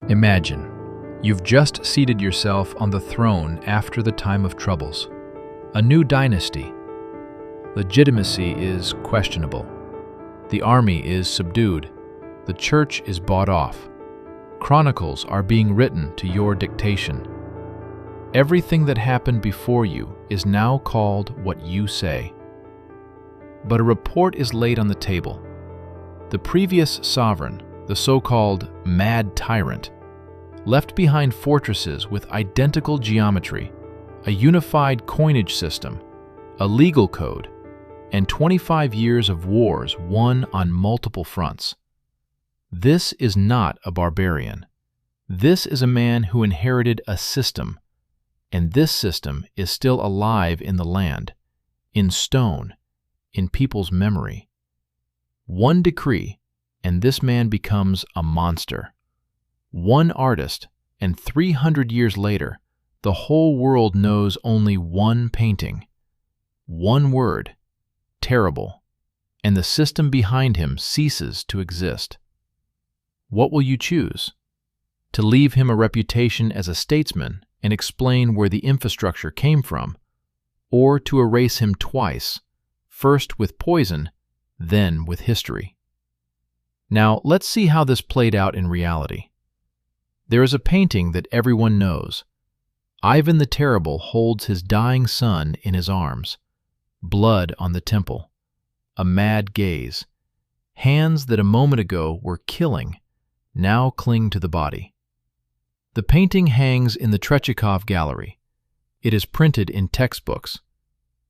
Imagine, you've just seated yourself on the throne after the time of troubles. A new dynasty. Legitimacy is questionable. The army is subdued. The church is bought off. Chronicles are being written to your dictation. Everything that happened before you is now called what you say. But a report is laid on the table. The previous sovereign, the so-called mad tyrant, left behind fortresses with identical geometry, a unified coinage system, a legal code, and 25 years of wars won on multiple fronts. This is not a barbarian. This is a man who inherited a system, and this system is still alive in the land, in stone, in people's memory. One decree, and this man becomes a monster. One artist, and 300 years later, the whole world knows only one painting. One word, terrible, and the system behind him ceases to exist. What will you choose? To leave him a reputation as a statesman and explain where the infrastructure came from, or to erase him twice, first with poison, then with history? Now, let's see how this played out in reality. There is a painting that everyone knows. Ivan the Terrible holds his dying son in his arms, blood on the temple, a mad gaze. Hands that a moment ago were killing now cling to the body. The painting hangs in the Tretyakov Gallery. It is printed in textbooks.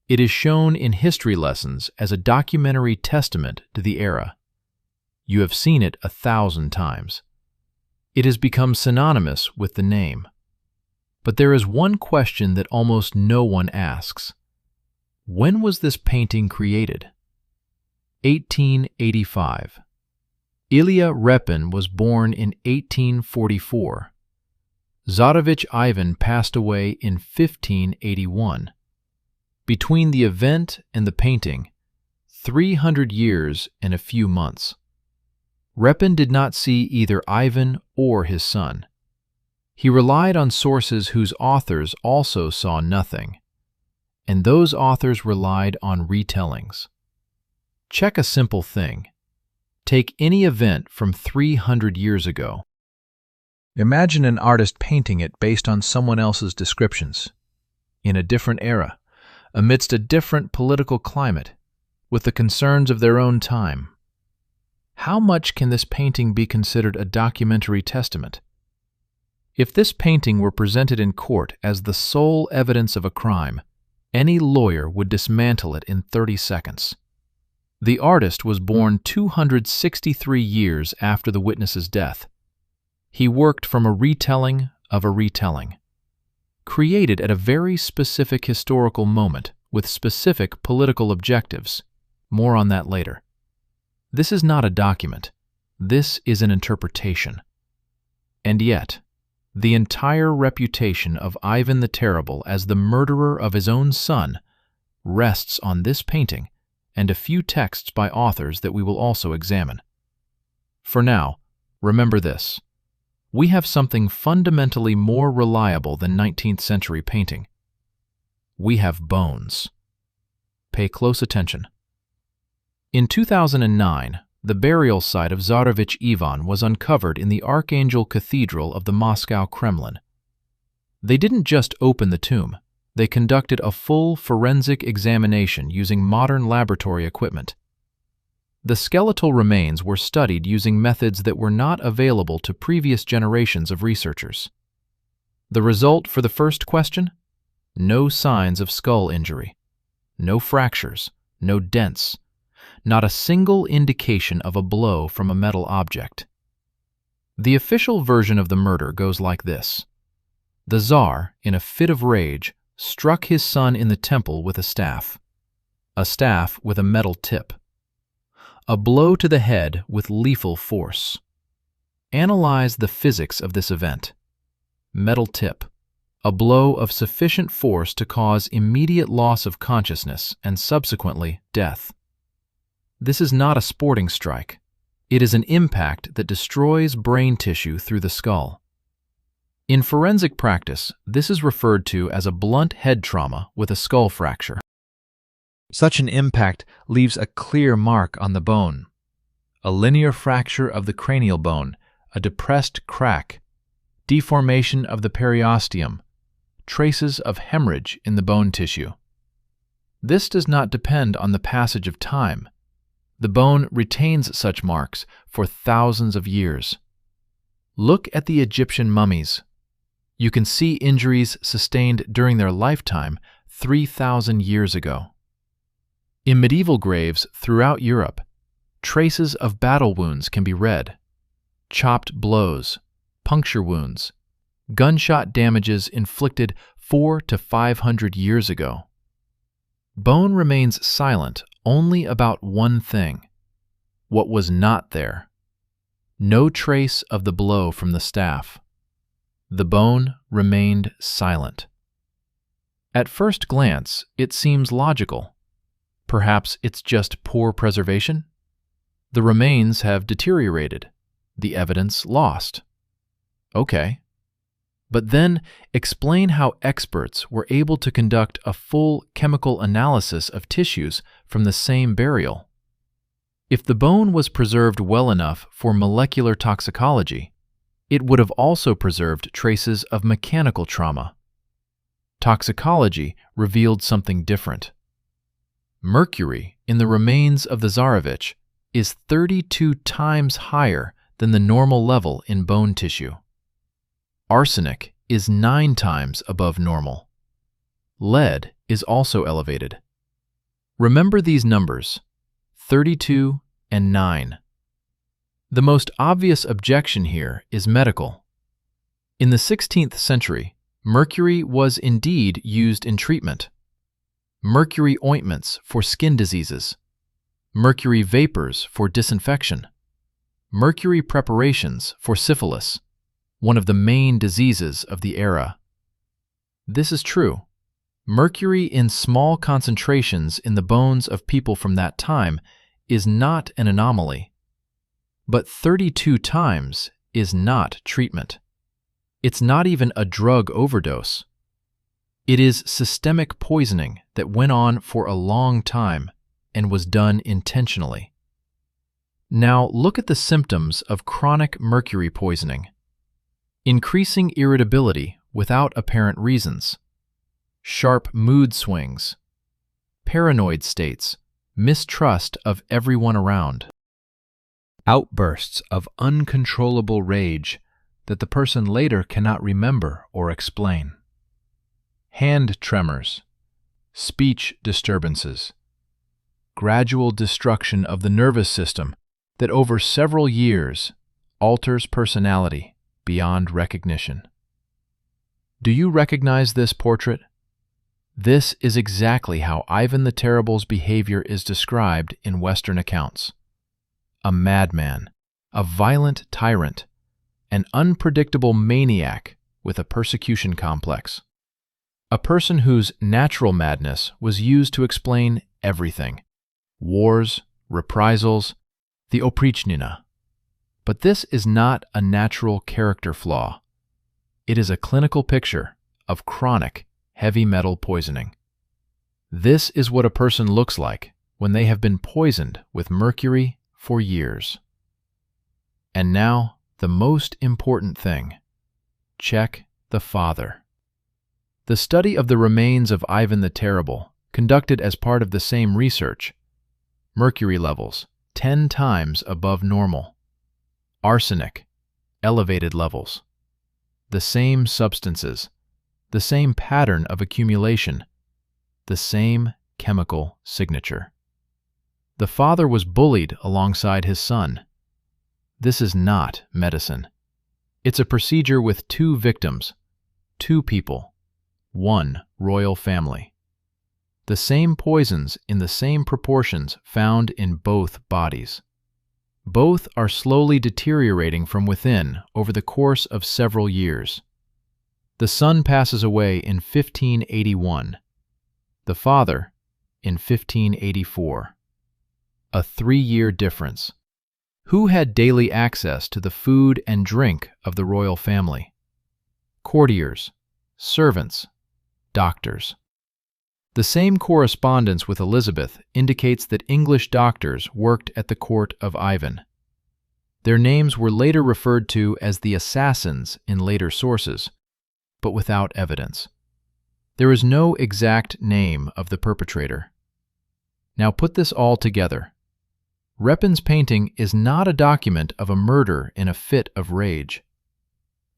It is shown in history lessons as a documentary testament to the era. You have seen it 1,000 times. It has become synonymous with the name. But there is one question that almost no one asks. When was this painting created? 1885. Ilya Repin was born in 1844. Tsarevich Ivan passed away in 1581. Between the event and the painting, 300 years and a few months. Repin did not see either Ivan or his son. He relied on sources whose authors also saw nothing, and those authors relied on retellings. Check a simple thing. Take any event from 300 years ago. Imagine an artist painting it based on someone else's descriptions, in a different era, amidst a different political climate, with the concerns of their own time. How much can this painting be considered a documentary testament? If this painting were presented in court as the sole evidence of a crime, any lawyer would dismantle it in 30 seconds. The artist was born 263 years after the witness's death. He worked from a retelling of a retelling, created at a very specific historical moment with specific political objectives. More on that later. This is not a document. This is an interpretation. And yet, the entire reputation of Ivan the Terrible as the murderer of his own son rests on this painting and a few texts by authors that we will also examine. For now, remember this. We have something fundamentally more reliable than 19th century painting. We have bones. Pay close attention. In 2009, the burial site of Tsarevich Ivan was uncovered in the Archangel Cathedral of the Moscow Kremlin. They didn't just open the tomb, they conducted a full forensic examination using modern laboratory equipment. The skeletal remains were studied using methods that were not available to previous generations of researchers. The result for the first question? No signs of skull injury. No fractures, no dents. Not a single indication of a blow from a metal object. The official version of the murder goes like this. The Tsar, in a fit of rage, struck his son in the temple with a staff with a metal tip. A blow to the head with lethal force. Analyze the physics of this event. Metal tip. A blow of sufficient force to cause immediate loss of consciousness and subsequently death. This is not a sporting strike. It is an impact that destroys brain tissue through the skull. In forensic practice, this is referred to as a blunt head trauma with a skull fracture. Such an impact leaves a clear mark on the bone. A linear fracture of the cranial bone, a depressed crack, deformation of the periosteum, traces of hemorrhage in the bone tissue. This does not depend on the passage of time. The bone retains such marks for thousands of years. Look at the Egyptian mummies. You can see injuries sustained during their lifetime 3,000 years ago. In medieval graves throughout Europe, traces of battle wounds can be read. Chopped blows, puncture wounds, gunshot damages inflicted 400 to 500 years ago. Bone remains silent only about one thing: what was not there. No trace of the blow from the staff. The bone remained silent. At first glance, it seems logical. Perhaps it's just poor preservation? The remains have deteriorated, the evidence lost. Okay. But then explain how experts were able to conduct a full chemical analysis of tissues from the same burial. If the bone was preserved well enough for molecular toxicology, it would have also preserved traces of mechanical trauma. Toxicology revealed something different. Mercury in the remains of the Tsarevich is 32 times higher than the normal level in bone tissue. Arsenic is 9 times above normal. Lead is also elevated. Remember these numbers, 32 and 9. The most obvious objection here is medical. In the 16th century, mercury was indeed used in treatment. Mercury ointments for skin diseases, mercury vapors for disinfection, mercury preparations for syphilis, one of the main diseases of the era. This is true. Mercury in small concentrations in the bones of people from that time is not an anomaly. But 32 times is not treatment. It's not even a drug overdose. It is systemic poisoning that went on for a long time and was done intentionally. Now look at the symptoms of chronic mercury poisoning. Increasing irritability without apparent reasons, sharp mood swings, paranoid states, mistrust of everyone around, outbursts of uncontrollable rage that the person later cannot remember or explain, hand tremors, speech disturbances, gradual destruction of the nervous system that over several years alters personality beyond recognition. Do you recognize this portrait? This is exactly how Ivan the Terrible's behavior is described in Western accounts. A madman, a violent tyrant, an unpredictable maniac with a persecution complex. A person whose natural madness was used to explain everything: wars, reprisals, the oprichnina. But this is not a natural character flaw. It is a clinical picture of chronic heavy metal poisoning. This is what a person looks like when they have been poisoned with mercury for years. And now, the most important thing. Check the father. The study of the remains of Ivan the Terrible, conducted as part of the same research, mercury levels 10 times above normal. Arsenic, elevated levels. The same substances, the same pattern of accumulation, the same chemical signature. The father was bullied alongside his son. This is not medicine. It's a procedure with 2 victims, 2 people, 1 royal family. The same poisons in the same proportions found in both bodies. Both are slowly deteriorating from within over the course of several years. The son passes away in 1581. The father in 1584. A 3-year difference. Who had daily access to the food and drink of the royal family? courtiers, servants, doctors. The same correspondence with Elizabeth indicates that English doctors worked at the court of Ivan. Their names were later referred to as the assassins in later sources, but without evidence. There is no exact name of the perpetrator. Now put this all together. Repin's painting is not a document of a murder in a fit of rage.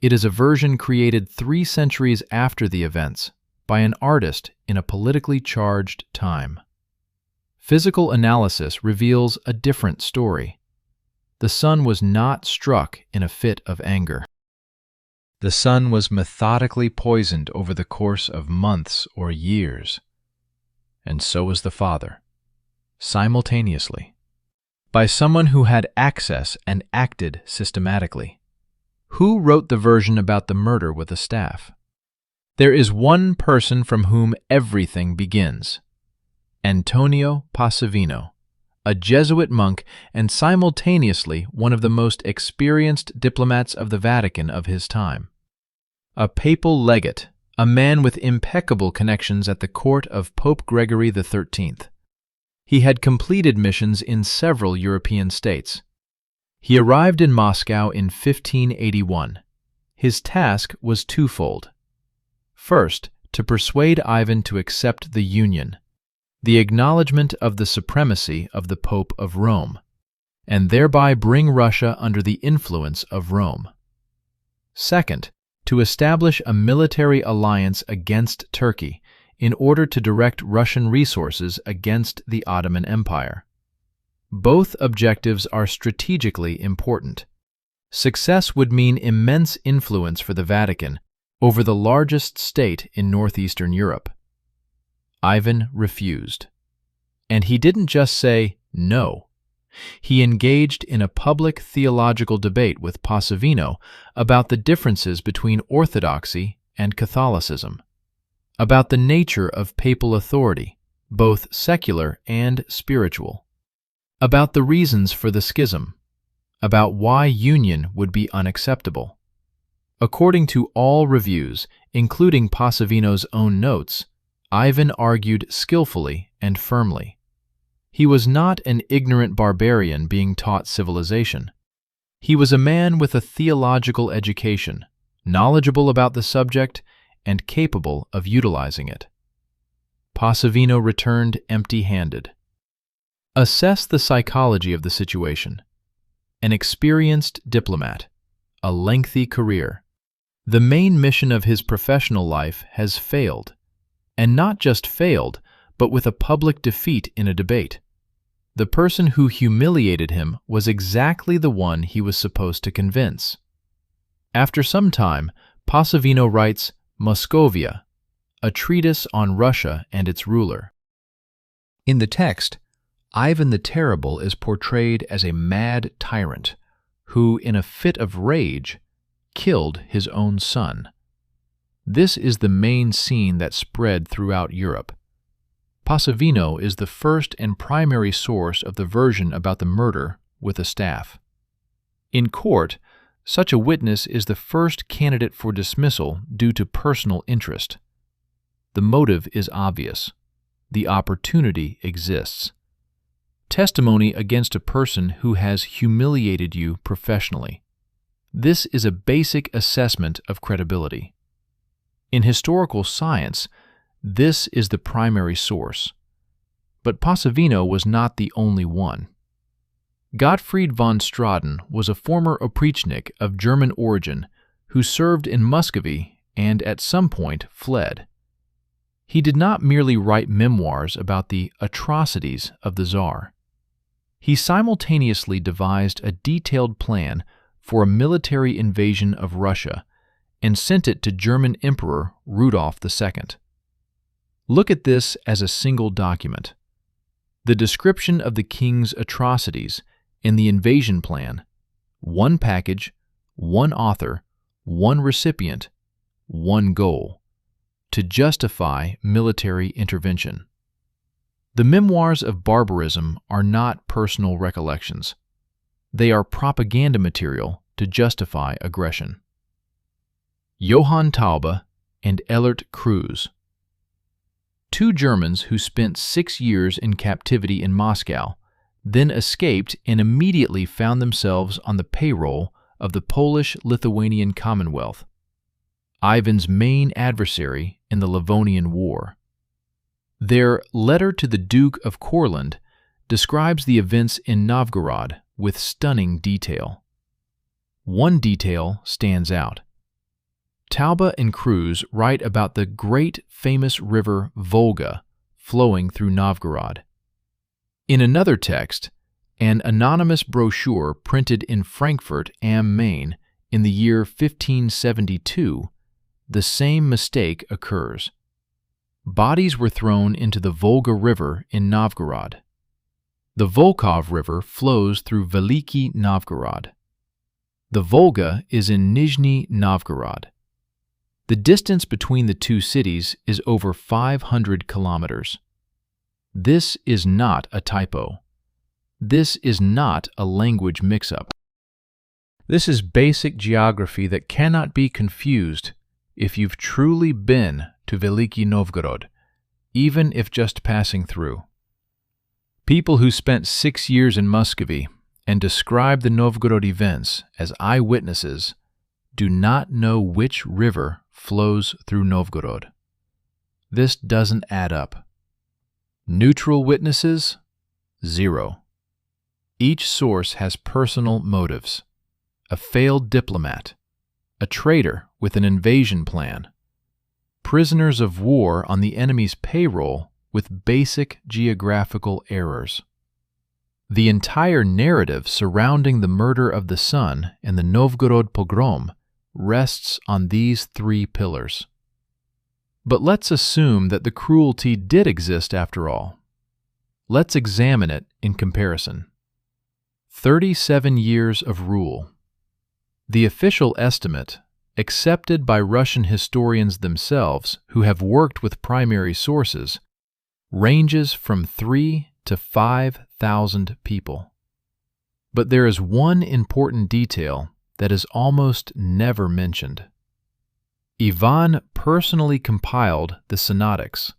It is a version created 3 centuries after the events by an artist in a politically charged time. Physical analysis reveals a different story. The sun was not struck in a fit of anger. The sun was methodically poisoned over the course of months or years, and so was the father, simultaneously, by someone who had access and acted systematically. Who wrote the version about the murder with a staff? There is one person from whom everything begins: Antonio Passavino, a Jesuit monk and simultaneously one of the most experienced diplomats of the Vatican of his time. A papal legate, a man with impeccable connections at the court of Pope Gregory XIII. He had completed missions in several European states. He arrived in Moscow in 1581. His task was twofold. First, to persuade Ivan to accept the Union, the acknowledgement of the supremacy of the Pope of Rome, and thereby bring Russia under the influence of Rome. Second, to establish a military alliance against Turkey in order to direct Russian resources against the Ottoman Empire. Both objectives are strategically important. Success would mean immense influence for the Vatican over the largest state in northeastern Europe. Ivan refused. And he didn't just say no. He engaged in a public theological debate with Passavino about the differences between Orthodoxy and Catholicism, about the nature of papal authority, both secular and spiritual, about the reasons for the schism, about why union would be unacceptable. According to all reviews, including Passavino's own notes, Ivan argued skillfully and firmly. He was not an ignorant barbarian being taught civilization. He was a man with a theological education, knowledgeable about the subject, and capable of utilizing it. Passavino returned empty-handed. Assess the psychology of the situation. An experienced diplomat, a lengthy career. The main mission of his professional life has failed, and not just failed, but with a public defeat in a debate. The person who humiliated him was exactly the one he was supposed to convince. After some time, Passavino writes Moscovia, a treatise on Russia and its ruler. In the text, Ivan the Terrible is portrayed as a mad tyrant who, in a fit of rage, killed his own son. This is the main scene that spread throughout Europe. Passavino is the first and primary source of the version about the murder with a staff. In court, such a witness is the first candidate for dismissal due to personal interest. The motive is obvious. The opportunity exists. Testimony against a person who has humiliated you professionally. This is a basic assessment of credibility. In historical science, this is the primary source. But Passavino was not the only one. Gottfried von Straten was a former oprichnik of German origin who served in Muscovy and at some point fled. He did not merely write memoirs about the atrocities of the Tsar. He simultaneously devised a detailed plan for a military invasion of Russia and sent it to German Emperor Rudolf II. Look at this as a single document. The description of the king's atrocities and the invasion plan, one package, one author, one recipient, one goal: to justify military intervention. The memoirs of barbarism are not personal recollections. They are propaganda material to justify aggression. Johann Taube and Ellert Cruz. Two Germans who spent 6 years in captivity in Moscow, then escaped and immediately found themselves on the payroll of the Polish-Lithuanian Commonwealth, Ivan's main adversary in the Livonian War. Their letter to the Duke of Courland describes the events in Novgorod with stunning detail. One detail stands out. Taube and Cruz write about the great famous river Volga flowing through Novgorod. In another text, an anonymous brochure printed in Frankfurt am Main in the year 1572, the same mistake occurs. Bodies were thrown into the Volga River in Novgorod. The Volkhov River flows through Veliki Novgorod. The Volga is in Nizhny Novgorod. The distance between the two cities is over 500 kilometers. This is not a typo. This is not a language mix-up. This is basic geography that cannot be confused if you've truly been to Veliki Novgorod, even if just passing through. People who spent 6 years in Muscovy and describe the Novgorod events as eyewitnesses do not know which river flows through Novgorod. This doesn't add up. Neutral witnesses? 0. Each source has personal motives. A failed diplomat, a traitor with an invasion plan, prisoners of war on the enemy's payroll with basic geographical errors. The entire narrative surrounding the murder of the son and the Novgorod pogrom rests on these 3 pillars. But let's assume that the cruelty did exist after all. Let's examine it in comparison. 37 years of rule. The official estimate, accepted by Russian historians themselves who have worked with primary sources, ranges from 3,000 to 5,000 people. But there is one important detail that is almost never mentioned. Ivan personally compiled the synodics,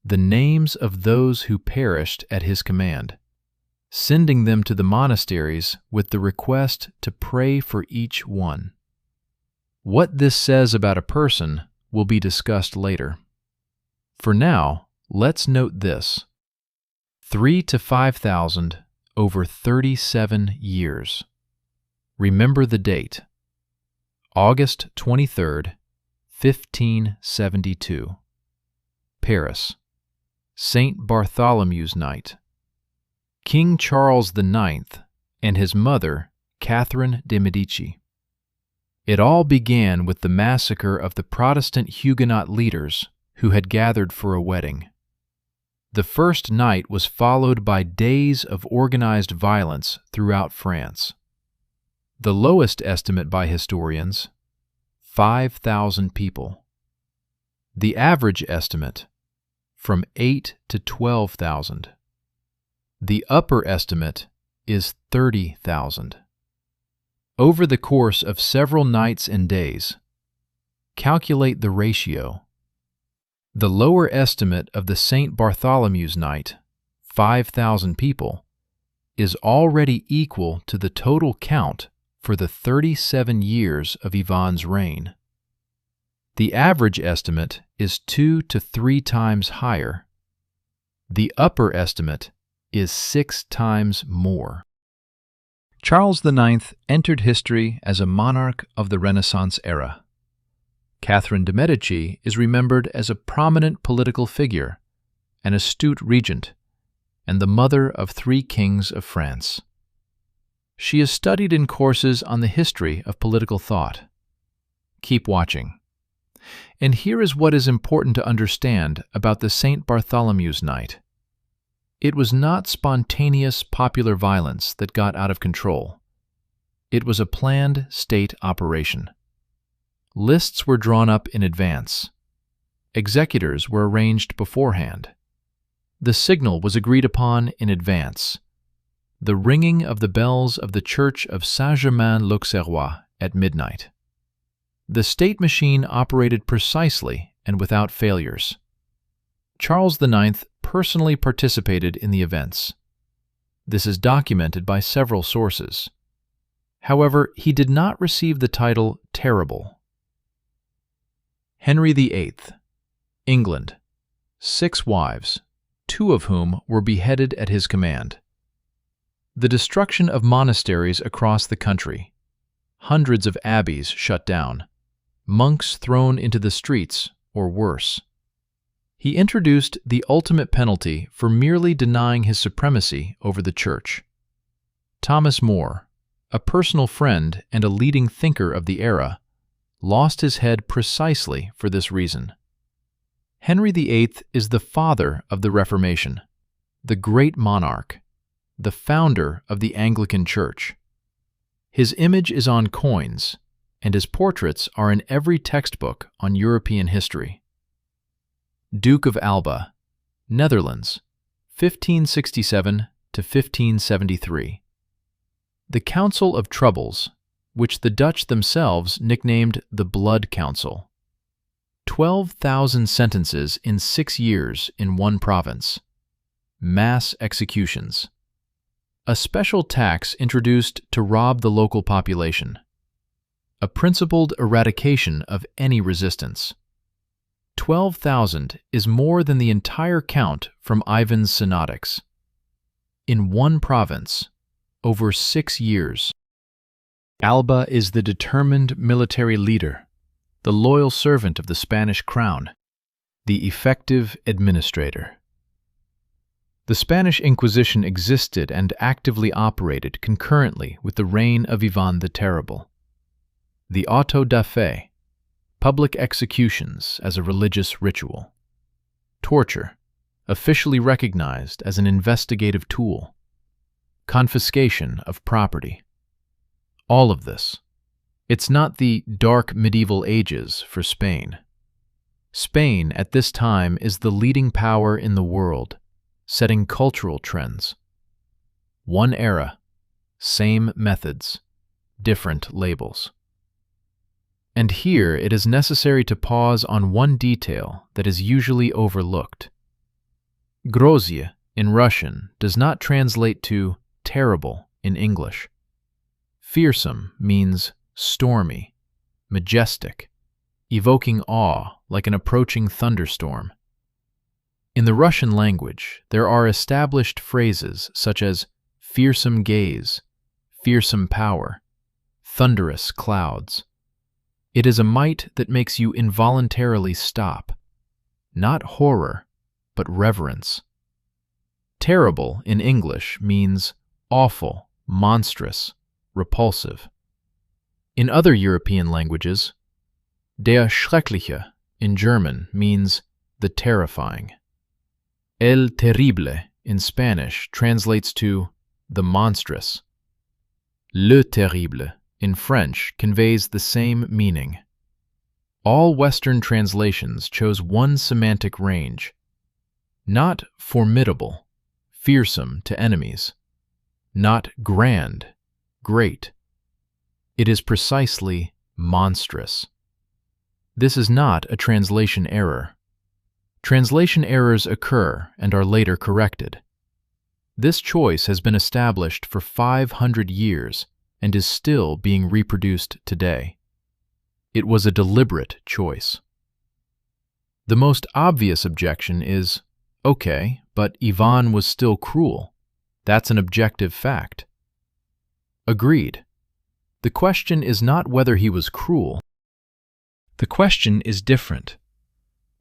the names of those who perished at his command, sending them to the monasteries with the request to pray for each one. What this says about a person will be discussed later. For now, let's note this: 3,000 to 5,000 over 37 years. Remember the date: August 23rd, 1572. Paris, St. Bartholomew's Night. King Charles IX and his mother, Catherine de' Medici. It all began with the massacre of the Protestant Huguenot leaders who had gathered for a wedding. The first night was followed by days of organized violence throughout France. The lowest estimate by historians, 5,000 people. The average estimate, from 8,000 to 12,000. The upper estimate is 30,000. Over the course of several nights and days, calculate the ratio. The lower estimate of the St. Bartholomew's Night, 5,000 people, is already equal to the total count for the 37 years of Ivan's reign. The average estimate is 2 to 3 times higher. The upper estimate is 6 times more. Charles IX entered history as a monarch of the Renaissance era. Catherine de' Medici is remembered as a prominent political figure, an astute regent, and the mother of 3 kings of France. She is studied in courses on the history of political thought. Keep watching. And here is what is important to understand about the St. Bartholomew's Night. It was not spontaneous popular violence that got out of control. It was a planned state operation. Lists were drawn up in advance. Executors were arranged beforehand. The signal was agreed upon in advance: the ringing of the bells of the church of Saint-Germain-l'Auxerrois at midnight. the state machine operated precisely and without failures. Charles IX personally participated in the events. This is documented by several sources. However, he did not receive the title Terrible. Henry VIII, England, 6 wives, 2 of whom were beheaded at his command. The destruction of monasteries across the country, hundreds of abbeys shut down, monks thrown into the streets, or worse. He introduced the ultimate penalty for merely denying his supremacy over the Church. Thomas More, a personal friend and a leading thinker of the era, lost his head precisely for this reason. Henry VIII is the father of the Reformation, the great monarch, the founder of the Anglican Church. His image is on coins, and his portraits are in every textbook on European history. Duke of Alba, Netherlands, 1567 to 1573. The Council of Troubles, which the Dutch themselves nicknamed the Blood Council. 12,000 sentences in 6 years in one province. Mass executions. A special tax introduced to rob the local population. A principled eradication of any resistance. 12,000 is more than the entire count from Ivan's Synodics. In one province, over 6 years. Alba is the determined military leader, the loyal servant of the Spanish crown, the effective administrator. The Spanish Inquisition existed and actively operated concurrently with the reign of Ivan the Terrible. The auto da fe, public executions as a religious ritual. Torture, officially recognized as an investigative tool. Confiscation of property. All of this. It's not the dark medieval ages for Spain. Spain at this time is the leading power in the world, setting cultural trends. One era, same methods, different labels. And here it is necessary to pause on one detail that is usually overlooked. Grozye in Russian does not translate to terrible in English. Fearsome means stormy, majestic, evoking awe like an approaching thunderstorm. In the Russian language, there are established phrases such as fearsome gaze, fearsome power, thunderous clouds. It is a might that makes you involuntarily stop. Not horror, but reverence. Terrible in English means awful, monstrous, repulsive. In other European languages, der Schreckliche in German means the terrifying. El terrible in Spanish translates to the monstrous. Le terrible in French conveys the same meaning. All Western translations chose one semantic range. Not formidable, fearsome to enemies. Not grand, great. It is precisely monstrous. This is not a translation error. Translation errors occur and are later corrected. This choice has been established for 500 years and is still being reproduced today. It was a deliberate choice. The most obvious objection is, okay, but Ivan was still cruel. That's an objective fact. Agreed. The question is not whether he was cruel. The question is different.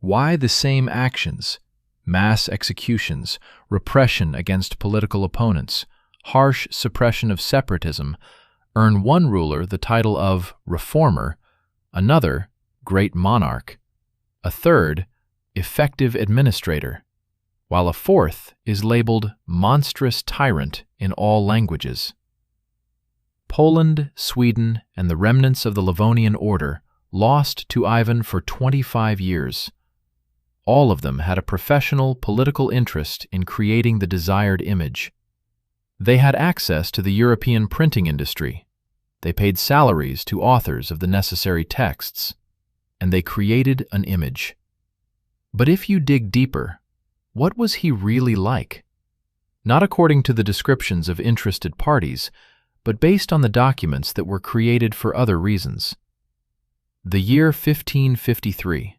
Why the same actions, mass executions, repression against political opponents, harsh suppression of separatism, earn one ruler the title of reformer, another great monarch, a third effective administrator, while a fourth is labeled monstrous tyrant in all languages? Poland, Sweden, and the remnants of the Livonian order lost to Ivan for 25 years. All of them had a professional political interest in creating the desired image. They had access to the European printing industry, They paid salaries to authors of the necessary texts, and they created an image. But if you dig deeper, what was he really like? Not according to the descriptions of interested parties, but based on the documents that were created for other reasons. The year 1553.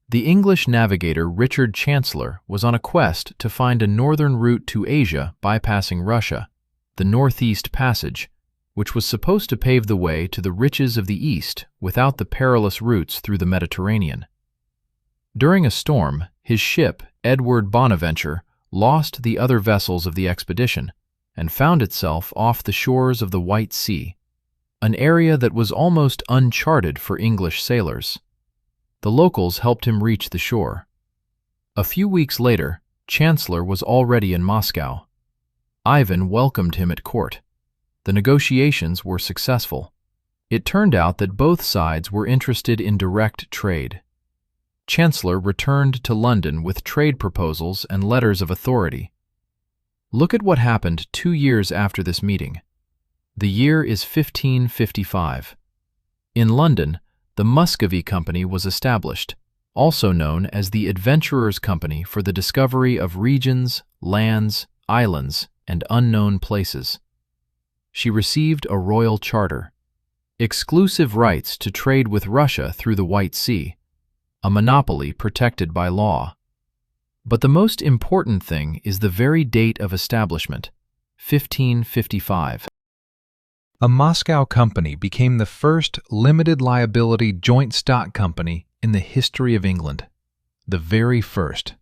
The English navigator Richard Chancellor was on a quest to find a northern route to Asia bypassing Russia, the Northeast Passage, which was supposed to pave the way to the riches of the East without the perilous routes through the Mediterranean. During a storm, his ship, Edward Bonaventure, lost the other vessels of the expedition and found itself off the shores of the White Sea, an area that was almost uncharted for English sailors. The locals helped him reach the shore. A few weeks later, Chancellor was already in Moscow. Ivan welcomed him at court. The negotiations were successful. It turned out that both sides were interested in direct trade. Chancellor returned to London with trade proposals and letters of authority. Look at what happened 2 years after this meeting. The year is 1555. In London, the Muscovy Company was established, also known as the Adventurers' Company for the discovery of regions, lands, islands, and unknown places. She received a royal charter, exclusive rights to trade with Russia through the White Sea, a monopoly protected by law. But the most important thing is the very date of establishment, 1555. A Moscow company became the first limited liability joint stock company in the history of England, the very first.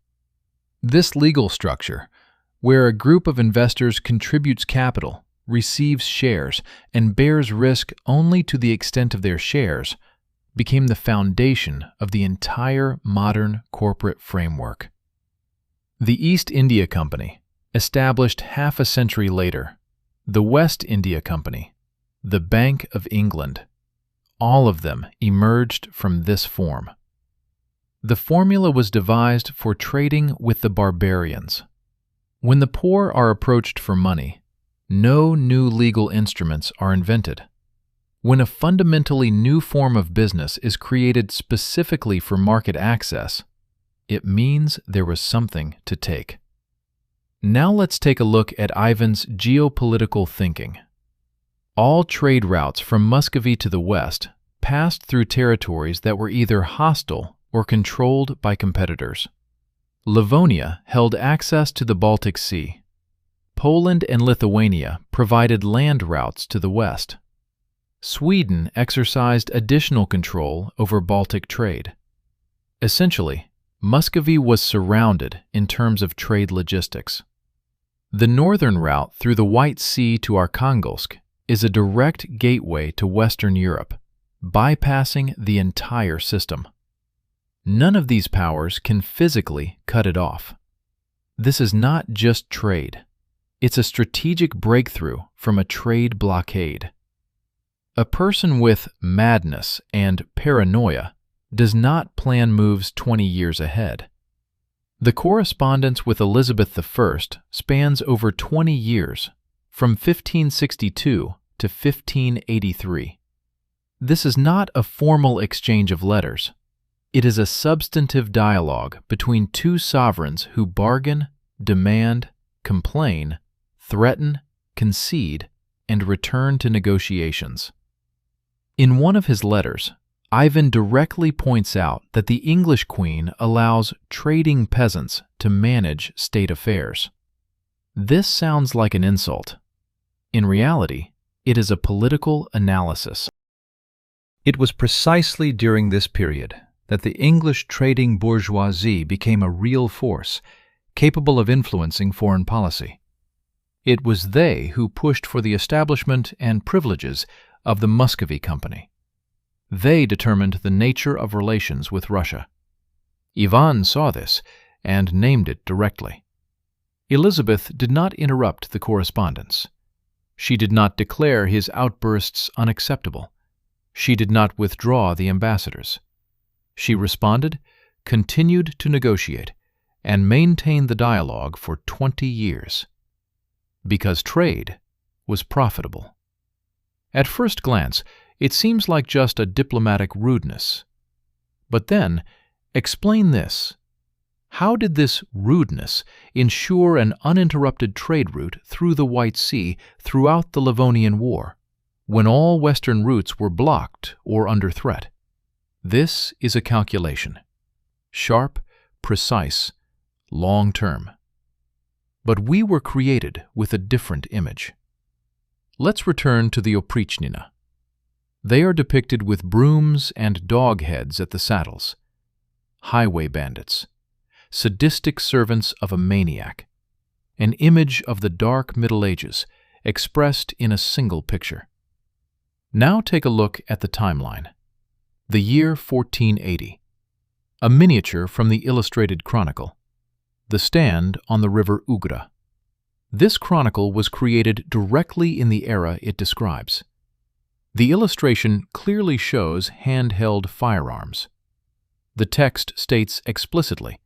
This legal structure, where a group of investors contributes capital, receives shares, and bears risk only to the extent of their shares, became the foundation of the entire modern corporate framework. The East India Company, established half a century later, the West India Company, the Bank of England, all of them emerged from this form. The formula was devised for trading with the barbarians. When the poor are approached for money, no new legal instruments are invented. When a fundamentally new form of business is created specifically for market access, it means there was something to take. Now let's take a look at Ivan's geopolitical thinking. All trade routes from Muscovy to the west passed through territories that were either hostile or controlled by competitors. Livonia held access to the Baltic Sea. Poland and Lithuania provided land routes to the west. Sweden exercised additional control over Baltic trade. Essentially, Muscovy was surrounded in terms of trade logistics. The northern route through the White Sea to Arkhangelsk is a direct gateway to Western Europe, bypassing the entire system. None of these powers can physically cut it off. This is not just trade. It's a strategic breakthrough from a trade blockade. A person with madness and paranoia does not plan moves 20 years ahead. The correspondence with Elizabeth I spans over 20 years, from 1562 to 1583. This is not a formal exchange of letters. It is a substantive dialogue between two sovereigns who bargain, demand, complain, threaten, concede, and return to negotiations. In one of his letters, Ivan directly points out that the English queen allows trading peasants to manage state affairs. This sounds like an insult. In reality, it is a political analysis. It was precisely during this period that the English trading bourgeoisie became a real force, capable of influencing foreign policy. It was they who pushed for the establishment and privileges of the Muscovy Company. They determined the nature of relations with Russia. Ivan saw this and named it directly. Elizabeth did not interrupt the correspondence. She did not declare his outbursts unacceptable. She did not withdraw the ambassadors. She responded, continued to negotiate, and maintained the dialogue for 20 years. Because trade was profitable. At first glance, it seems like just a diplomatic rudeness. But then, explain this. How did this rudeness ensure an uninterrupted trade route through the White Sea throughout the Livonian War, when all Western routes were blocked or under threat? This is a calculation. Sharp, precise, long-term. But we were created with a different image. Let's return to the oprichnina. They are depicted with brooms and dog heads at the saddles. Highway bandits. Sadistic servants of a maniac. An image of the dark Middle Ages expressed in a single picture. Now take a look at the timeline. The year 1480. A miniature from the Illustrated Chronicle. The stand on the river Ugra. This chronicle was created directly in the era it describes. The illustration clearly shows handheld firearms. The text states explicitly,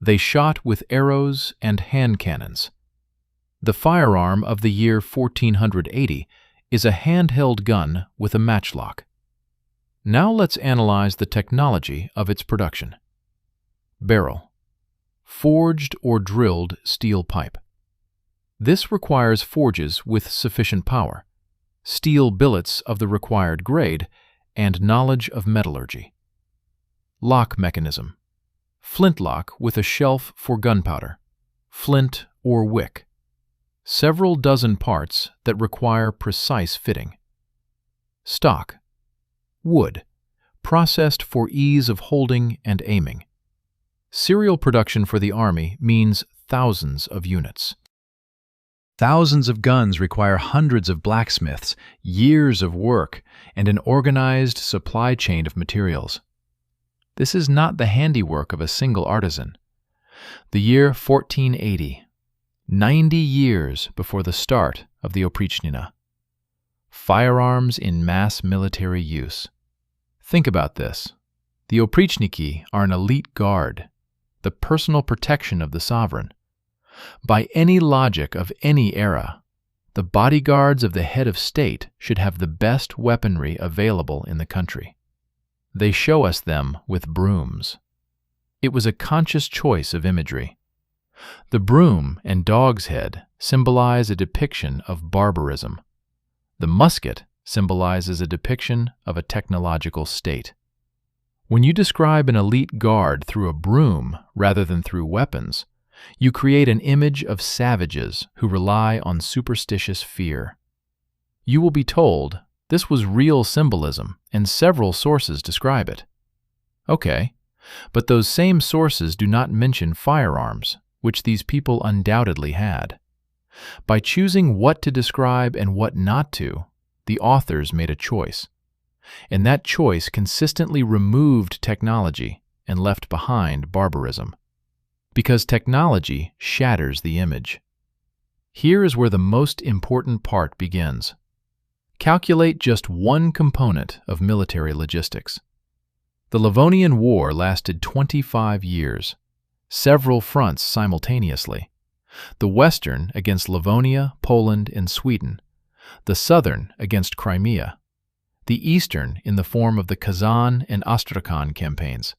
they shot with arrows and hand cannons. The firearm of the year 1480 is a handheld gun with a matchlock. Now let's analyze the technology of its production. Barrel. Forged or drilled steel pipe. This requires forges with sufficient power, steel billets of the required grade, and knowledge of metallurgy. Lock mechanism. Flintlock with a shelf for gunpowder, flint or wick. Several dozen parts that require precise fitting. Stock. Wood, processed for ease of holding and aiming. Serial production for the Army means thousands of units. Thousands of guns require hundreds of blacksmiths, years of work, and an organized supply chain of materials. This is not the handiwork of a single artisan. The year 1480, 90 years before the start of the oprichnina. Firearms in mass military use. Think about this. The oprichniki are an elite guard, the personal protection of the sovereign. By any logic of any era, the bodyguards of the head of state should have the best weaponry available in the country. They show us them with brooms. It was a conscious choice of imagery. The broom and dog's head symbolize a depiction of barbarism. The musket symbolizes a depiction of a technological state. When you describe an elite guard through a broom rather than through weapons, you create an image of savages who rely on superstitious fear. You will be told this was real symbolism, and several sources describe it. Okay, but those same sources do not mention firearms, which these people undoubtedly had. By choosing what to describe and what not to, the authors made a choice. And that choice consistently removed technology and left behind barbarism. Because technology shatters the image. Here is where the most important part begins. Calculate just one component of military logistics. The Livonian War lasted 25 years, several fronts simultaneously. The Western against Livonia, Poland, and Sweden, the Southern against Crimea, the Eastern in the form of the Kazan and Astrakhan campaigns.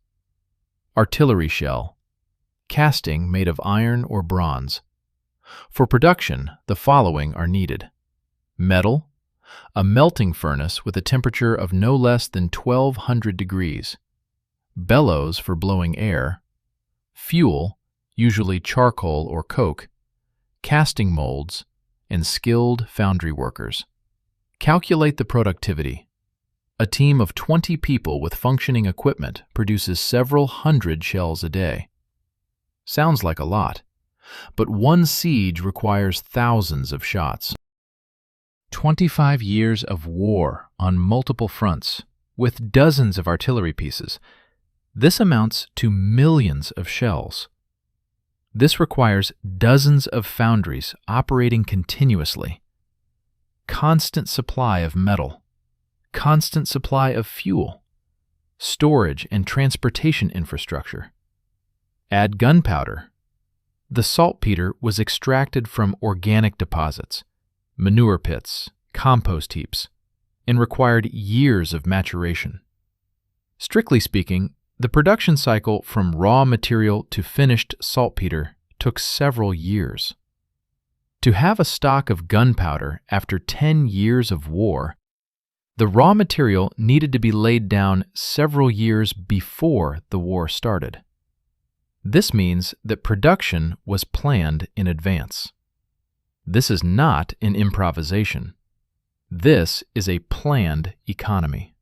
Artillery shell. Casting made of iron or bronze. For production, the following are needed. Metal, a melting furnace with a temperature of no less than 1200 degrees. Bellows for blowing air. Fuel, usually charcoal or coke. Casting molds, and skilled foundry workers. Calculate the productivity. A team of 20 people with functioning equipment produces several hundred shells a day. Sounds like a lot, but one siege requires thousands of shots. 25 years of war on multiple fronts, with dozens of artillery pieces. This amounts to millions of shells. This requires dozens of foundries operating continuously. Constant supply of metal. Constant supply of fuel. Storage and transportation infrastructure. Add gunpowder. The saltpeter was extracted from organic deposits, manure pits, compost heaps. and required years of maturation. Strictly speaking, the production cycle from raw material to finished saltpeter took several years. To have a stock of gunpowder after 10 years of war, the raw material needed to be laid down several years before the war started. This means that production was planned in advance. This is not an improvisation. This is a planned economy.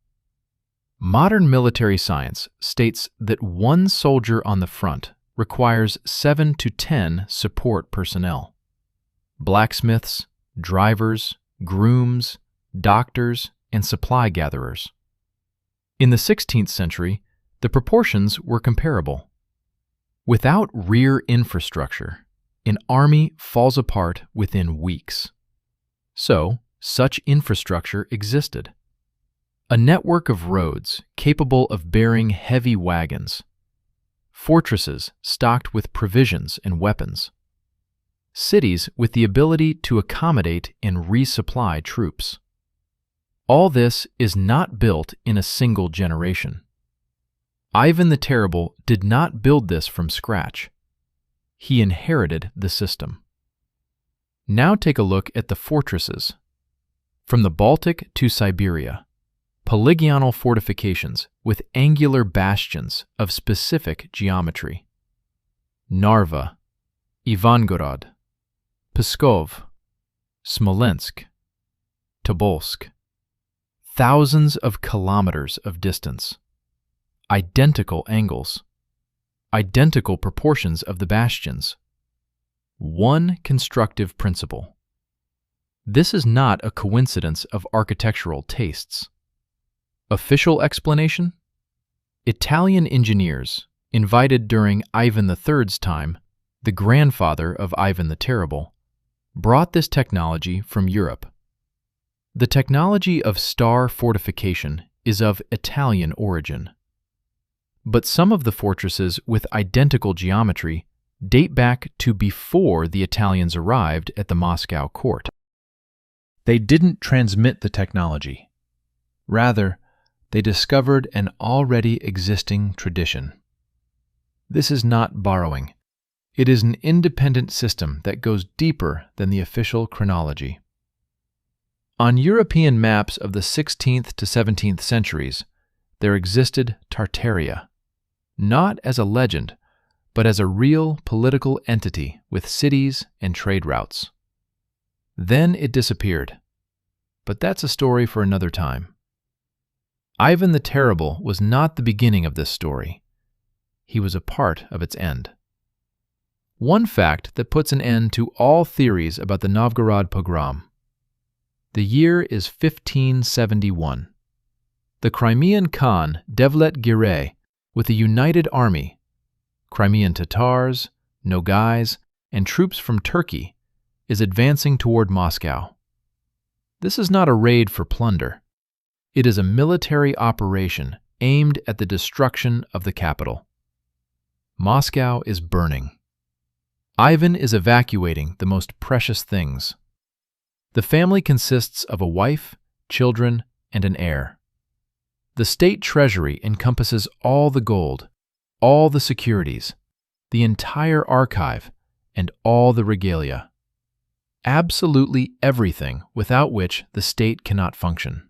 Modern military science states that one soldier on the front requires 7 to 10 support personnel: blacksmiths, drivers, grooms, doctors, and supply gatherers. In the 16th century, the proportions were comparable. Without rear infrastructure, an army falls apart within weeks. So, such infrastructure existed. A network of roads capable of bearing heavy wagons, fortresses stocked with provisions and weapons, cities with the ability to accommodate and resupply troops. All this is not built in a single generation. Ivan the Terrible did not build this from scratch. He inherited the system. Now take a look at the fortresses. From the Baltic to Siberia, polygonal fortifications with angular bastions of specific geometry. Narva, Ivangorod, Pskov, Smolensk, Tobolsk. Thousands of kilometers of distance. Identical angles. Identical proportions of the bastions. One constructive principle. This is not a coincidence of architectural tastes. Official explanation? Italian engineers, invited during Ivan III's time, the grandfather of Ivan the Terrible, brought this technology from Europe. The technology of star fortification is of Italian origin. But some of the fortresses with identical geometry date back to before the Italians arrived at the Moscow court. They didn't transmit the technology. Rather, they discovered an already existing tradition. This is not borrowing. It is an independent system that goes deeper than the official chronology. On European maps of the 16th to 17th centuries, there existed Tartaria, not as a legend, but as a real political entity with cities and trade routes. Then it disappeared. But that's a story for another time. Ivan the Terrible was not the beginning of this story. He was a part of its end. One fact that puts an end to all theories about the Novgorod pogrom. The year is 1571. The Crimean Khan Devlet-Girey, with a united army, Crimean Tatars, Nogais, and troops from Turkey, is advancing toward Moscow. This is not a raid for plunder. It is a military operation aimed at the destruction of the capital. Moscow is burning. Ivan is evacuating the most precious things. The family consists of a wife, children, and an heir. The state treasury encompasses all the gold, all the securities, the entire archive, and all the regalia. Absolutely everything without which the state cannot function.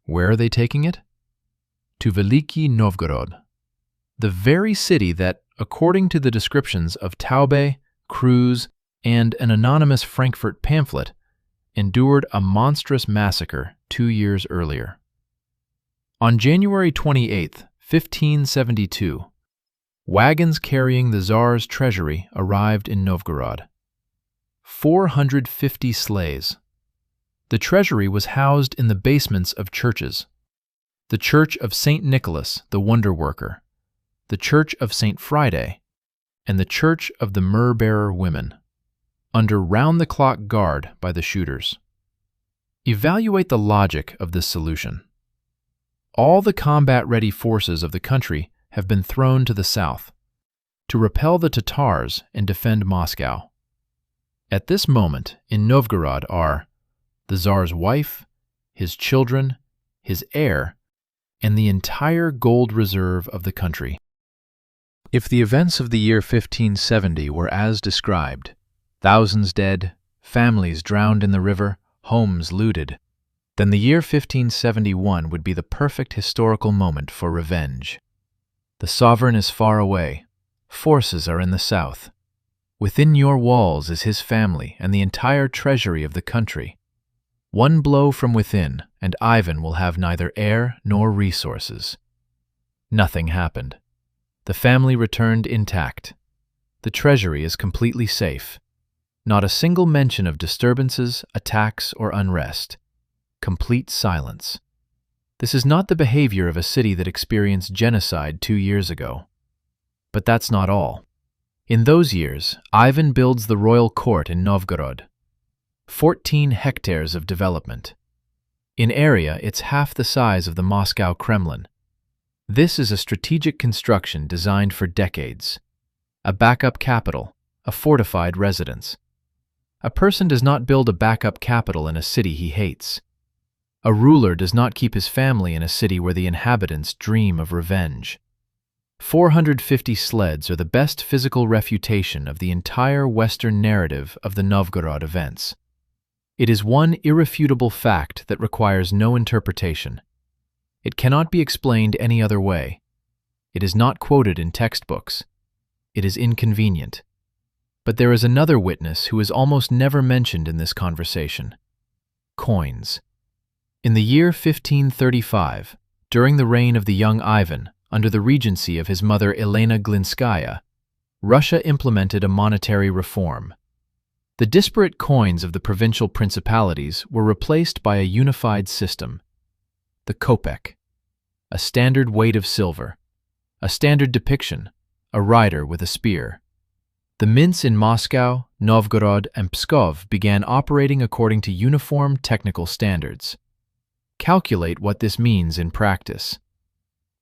Where are they taking it? To Veliki Novgorod, the very city that, according to the descriptions of Taube, Cruz, and an anonymous Frankfurt pamphlet, endured a monstrous massacre 2 years earlier. On January 28, 1572, wagons carrying the Tsar's treasury arrived in Novgorod. 450 sleighs. The treasury was housed in the basements of churches: the Church of St. Nicholas the Wonder Worker, the Church of St. Friday, and the Church of the Myrrh-Bearer Women, under round-the-clock guard by the shooters. Evaluate the logic of this solution. All the combat-ready forces of the country have been thrown to the south, to repel the Tatars and defend Moscow. At this moment in Novgorod are the Tsar's wife, his children, his heir, and the entire gold reserve of the country. If the events of the year 1570 were as described, thousands dead, families drowned in the river, homes looted, then the year 1571 would be the perfect historical moment for revenge. The sovereign is far away. Forces are in the south. Within your walls is his family and the entire treasury of the country. One blow from within, and Ivan will have neither heir nor resources. Nothing happened. The family returned intact. The treasury is completely safe. Not a single mention of disturbances, attacks, or unrest. Complete silence. This is not the behavior of a city that experienced genocide 2 years ago. But that's not all. In those years, Ivan builds the royal court in Novgorod. 14 hectares of development. In area, it's half the size of the Moscow Kremlin. This is a strategic construction designed for decades. A backup capital, a fortified residence. A person does not build a backup capital in a city he hates. A ruler does not keep his family in a city where the inhabitants dream of revenge. 450 sleds are the best physical refutation of the entire Western narrative of the Novgorod events. It is one irrefutable fact that requires no interpretation. It cannot be explained any other way. It is not quoted in textbooks. It is inconvenient. But there is another witness who is almost never mentioned in this conversation. Coins. In the year 1535, during the reign of the young Ivan, under the regency of his mother Elena Glinskaya, Russia implemented a monetary reform. The disparate coins of the provincial principalities were replaced by a unified system. The kopeck, a standard weight of silver, a standard depiction, a rider with a spear. The mints in Moscow, Novgorod, and Pskov began operating according to uniform technical standards. Calculate what this means in practice.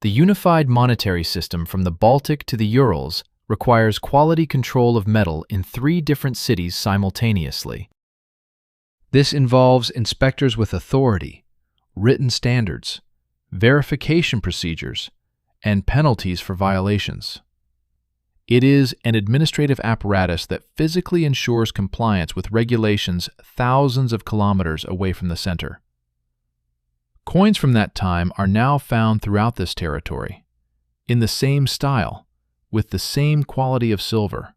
The unified monetary system from the Baltic to the Urals requires quality control of metal in 3 different cities simultaneously. This involves inspectors with authority, written standards, verification procedures, and penalties for violations. It is an administrative apparatus that physically ensures compliance with regulations thousands of kilometers away from the center. Coins from that time are now found throughout this territory, in the same style, with the same quality of silver.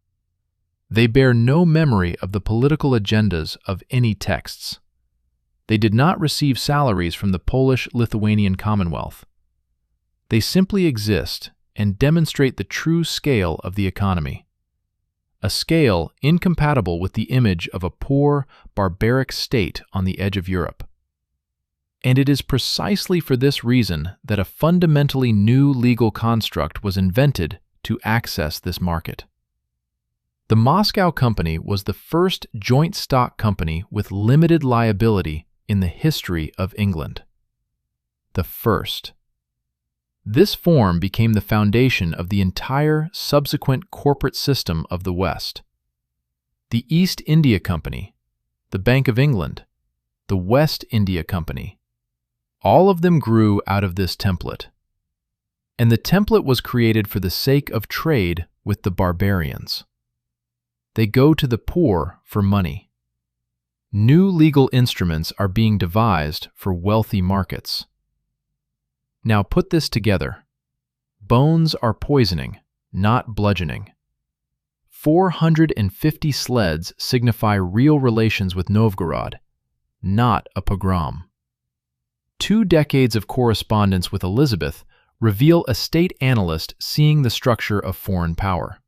They bear no memory of the political agendas of any texts. They did not receive salaries from the Polish-Lithuanian Commonwealth. They simply exist and demonstrate the true scale of the economy. A scale incompatible with the image of a poor, barbaric state on the edge of Europe. And it is precisely for this reason that a fundamentally new legal construct was invented to access this market. The Moscow Company was the first joint stock company with limited liability in the history of England. The first. This form became the foundation of the entire subsequent corporate system of the West. The East India Company, the Bank of England, the West India Company, all of them grew out of this template. And the template was created for the sake of trade with the barbarians. They go to the poor for money. New legal instruments are being devised for wealthy markets. Now put this together. Bones are poisoning, not bludgeoning. 450 sleds signify real relations with Novgorod, not a pogrom. 2 decades of correspondence with Elizabeth reveal a state analyst seeing the structure of foreign power.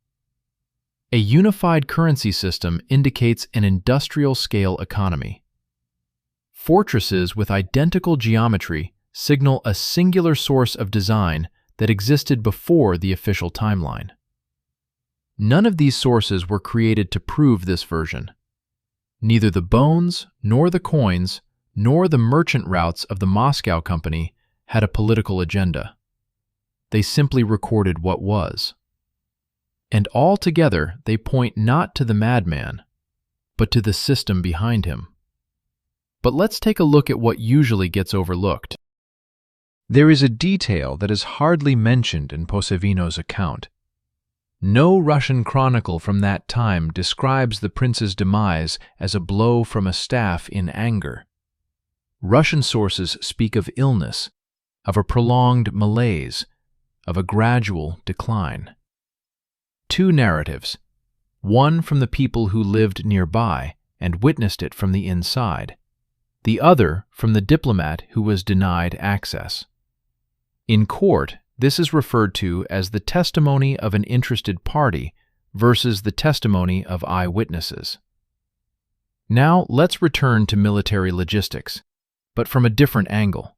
A unified currency system indicates an industrial-scale economy. Fortresses with identical geometry signal a singular source of design that existed before the official timeline. None of these sources were created to prove this version. Neither the bones, nor the coins, nor the merchant routes of the Moscow Company had a political agenda. They simply recorded what was. And all together they point not to the madman, but to the system behind him. But let's take a look at what usually gets overlooked. There is a detail that is hardly mentioned in Posevino's account. No Russian chronicle from that time describes the prince's demise as a blow from a staff in anger. Russian sources speak of illness, of a prolonged malaise, of a gradual decline. Two narratives, one from the people who lived nearby and witnessed it from the inside, the other from the diplomat who was denied access. In court, this is referred to as the testimony of an interested party versus the testimony of eyewitnesses. Now let's return to military logistics, but from a different angle.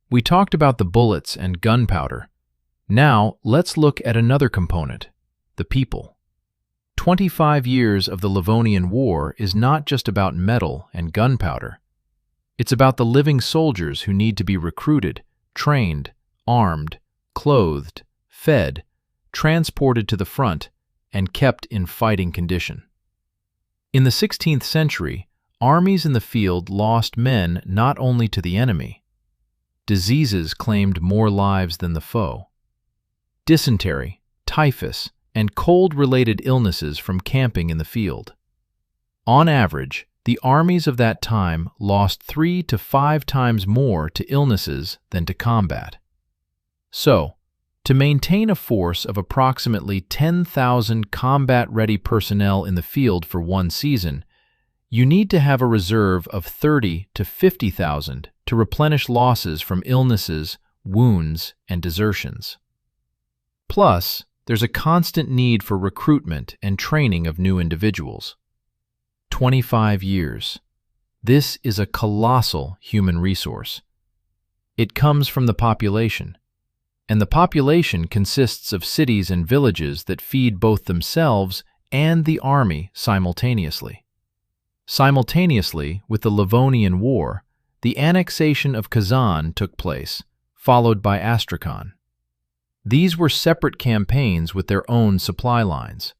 We talked about the bullets and gunpowder. Now let's look at another component, the people. 25 years of the Livonian War is not just about metal and gunpowder. It's about the living soldiers who need to be recruited, trained, armed, clothed, fed, transported to the front, and kept in fighting condition. In the 16th century, armies in the field lost men not only to the enemy. Diseases claimed more lives than the foe. Dysentery, typhus, and cold-related illnesses from camping in the field. On average, the armies of that time lost 3 to 5 times more to illnesses than to combat. So, to maintain a force of approximately 10,000 combat-ready personnel in the field for one season, you need to have a reserve of 30 to 50,000 to replenish losses from illnesses, wounds, and desertions. Plus, there's a constant need for recruitment and training of new individuals. 25 years. This is a colossal human resource. It comes from the population, and the population consists of cities and villages that feed both themselves and the army simultaneously. Simultaneously with the Livonian War, the annexation of Kazan took place, followed by Astrakhan. These were separate campaigns with their own supply lines.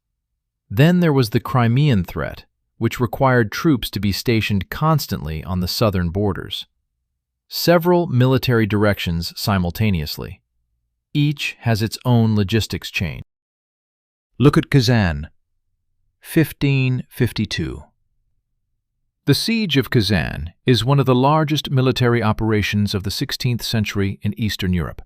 Then there was the Crimean threat, which required troops to be stationed constantly on the southern borders. Several military directions simultaneously. Each has its own logistics chain. Look at Kazan, 1552. The Siege of Kazan is one of the largest military operations of the 16th century in Eastern Europe.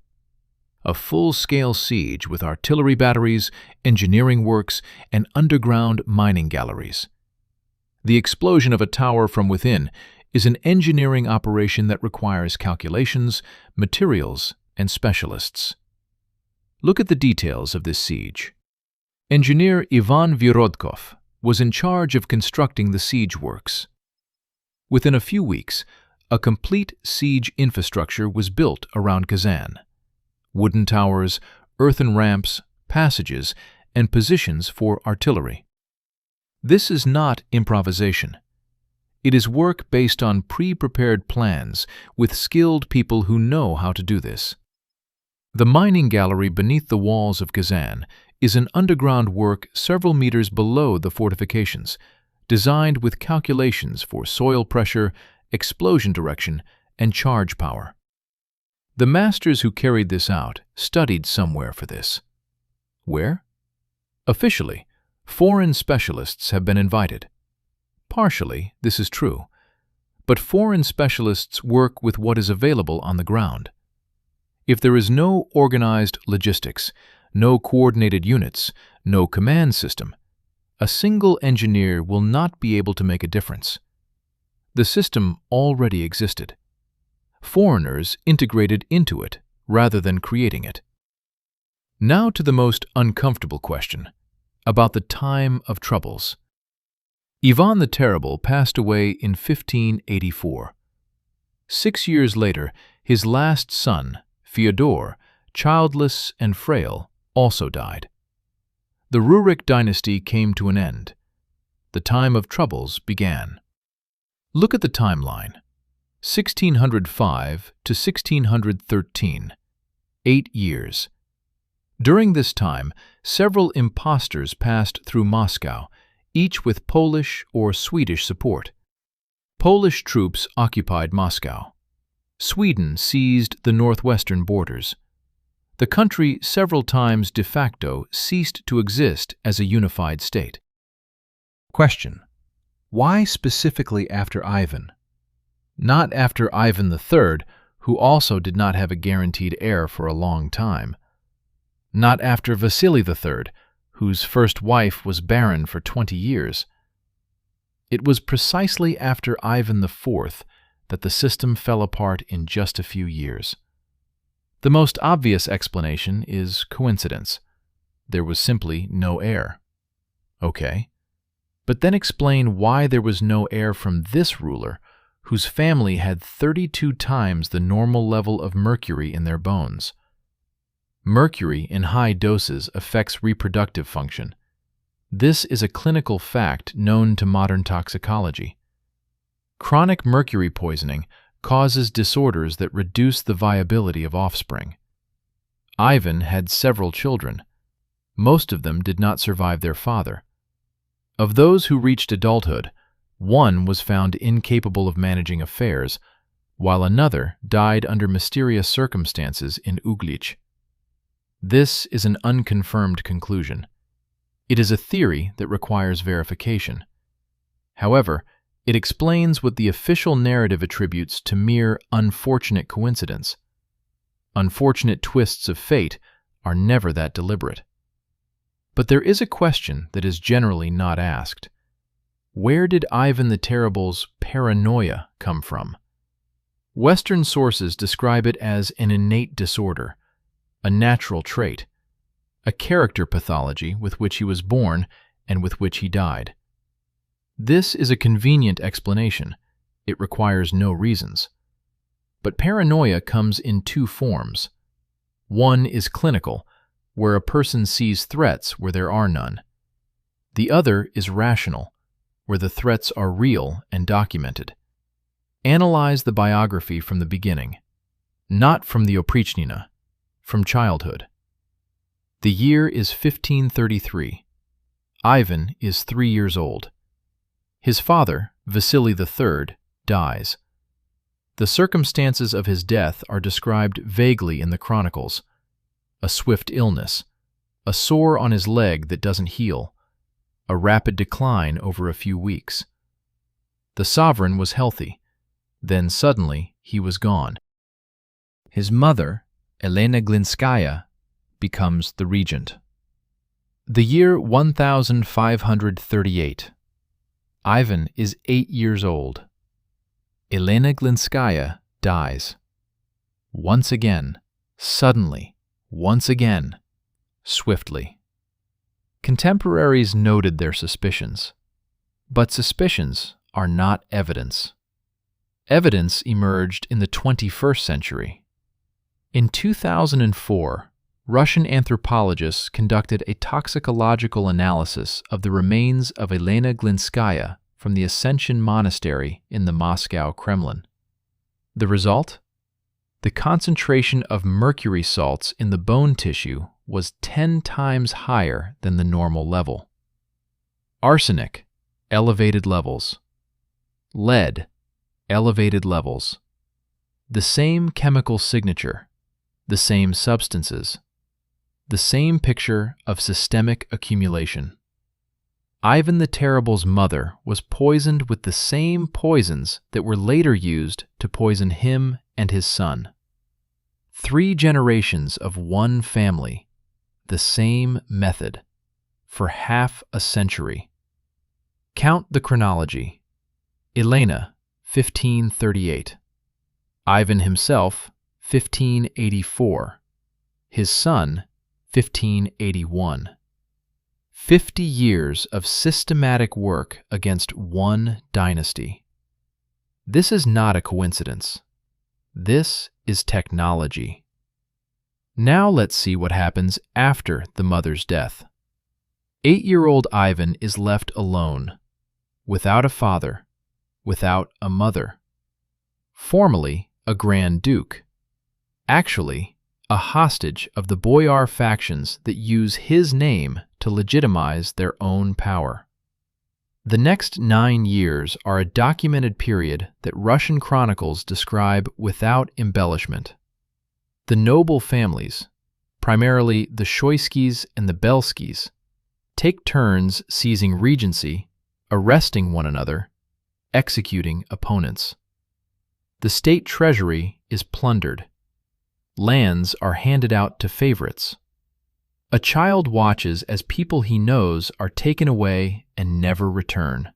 A full-scale siege with artillery batteries, engineering works, and underground mining galleries. The explosion of a tower from within is an engineering operation that requires calculations, materials, and specialists. Look at the details of this siege. Engineer Ivan Virodkov was in charge of constructing the siege works. Within a few weeks, a complete siege infrastructure was built around Kazan. Wooden towers, earthen ramps, passages, and positions for artillery. This is not improvisation. It is work based on pre-prepared plans with skilled people who know how to do this. The mining gallery beneath the walls of Kazan is an underground work several meters below the fortifications, designed with calculations for soil pressure, explosion direction, and charge power. The masters who carried this out studied somewhere for this. Where? Officially, foreign specialists have been invited. Partially, this is true, but foreign specialists work with what is available on the ground. If there is no organized logistics, no coordinated units, no command system, a single engineer will not be able to make a difference. The system already existed. Foreigners integrated into it rather than creating it. Now to the most uncomfortable question, about the time of troubles. Ivan the Terrible passed away in 1584. 6 years later, his last son, Fyodor, childless and frail, also died. The Rurik dynasty came to an end. The time of troubles began. Look at the timeline. 1605 to 1613, 8 years. During this time, several impostors passed through Moscow, each with Polish or Swedish support. Polish troops occupied Moscow. Sweden seized the northwestern borders. The country several times de facto ceased to exist as a unified state. Question: why specifically after Ivan? Not after Ivan III, who also did not have a guaranteed heir for a long time. Not after Vasily III, whose first wife was barren for 20 years. It was precisely after Ivan IV that the system fell apart in just a few years. The most obvious explanation is coincidence. There was simply no heir. Okay, but then explain why there was no heir from this ruler, whose family had 32 times the normal level of mercury in their bones. Mercury in high doses affects reproductive function. This is a clinical fact known to modern toxicology. Chronic mercury poisoning causes disorders that reduce the viability of offspring. Ivan had several children. Most of them did not survive their father. Of those who reached adulthood, one was found incapable of managing affairs, while another died under mysterious circumstances in Uglich. This is an unconfirmed conclusion. It is a theory that requires verification. However, it explains what the official narrative attributes to mere unfortunate coincidence. Unfortunate twists of fate are never that deliberate. But there is a question that is generally not asked. Where did Ivan the Terrible's paranoia come from? Western sources describe it as an innate disorder, a natural trait, a character pathology with which he was born and with which he died. This is a convenient explanation. It requires no reasons. But paranoia comes in two forms. One is clinical, where a person sees threats where there are none. The other is rational, where the threats are real and documented. Analyze the biography from the beginning, not from the Oprichnina, from childhood. The year is 1533. Ivan is 3 years old. His father, Vasily III, dies. The circumstances of his death are described vaguely in the chronicles. A swift illness, a sore on his leg that doesn't heal, a rapid decline over a few weeks. The sovereign was healthy. Then suddenly he was gone. His mother, Elena Glinskaya, becomes the regent. The year 1538. Ivan is 8 years old. Elena Glinskaya dies. Once again, suddenly, once again, swiftly. Contemporaries noted their suspicions, but suspicions are not evidence. Evidence emerged in the 21st century. In 2004, Russian anthropologists conducted a toxicological analysis of the remains of Elena Glinskaya from the Ascension Monastery in the Moscow Kremlin. The result? The concentration of mercury salts in the bone tissue was 10 times higher than the normal level. Arsenic, elevated levels. Lead, elevated levels. The same chemical signature, the same substances, the same picture of systemic accumulation. Ivan the Terrible's mother was poisoned with the same poisons that were later used to poison him and his son. 3 generations of one family, the same method, for half a century. Count the chronology. Elena, 1538. Ivan himself, 1584. His son, 1581. 50 years of systematic work against one dynasty. This is not a coincidence. This is technology. Now let's see what happens after the mother's death. 8-year-old Ivan is left alone, without a father, without a mother. Formally a Grand Duke. Actually, a hostage of the boyar factions that use his name to legitimize their own power. The next 9 years are a documented period that Russian chronicles describe without embellishment. The noble families, primarily the Shoyskis and the Belskis, take turns seizing regency, arresting one another, executing opponents. The state treasury is plundered. Lands are handed out to favorites. A child watches as people he knows are taken away and never return.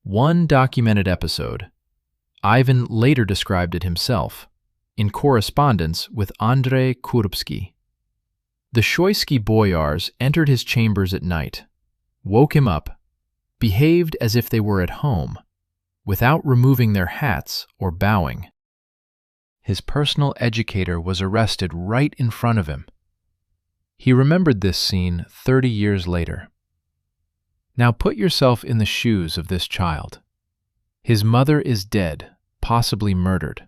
One documented episode, Ivan later described it himself, in correspondence with Andrei Kurubsky. The Shoysky boyars entered his chambers at night, woke him up, behaved as if they were at home, without removing their hats or bowing. His personal educator was arrested right in front of him. He remembered this scene 30 years later. Now put yourself in the shoes of this child. His mother is dead, possibly murdered.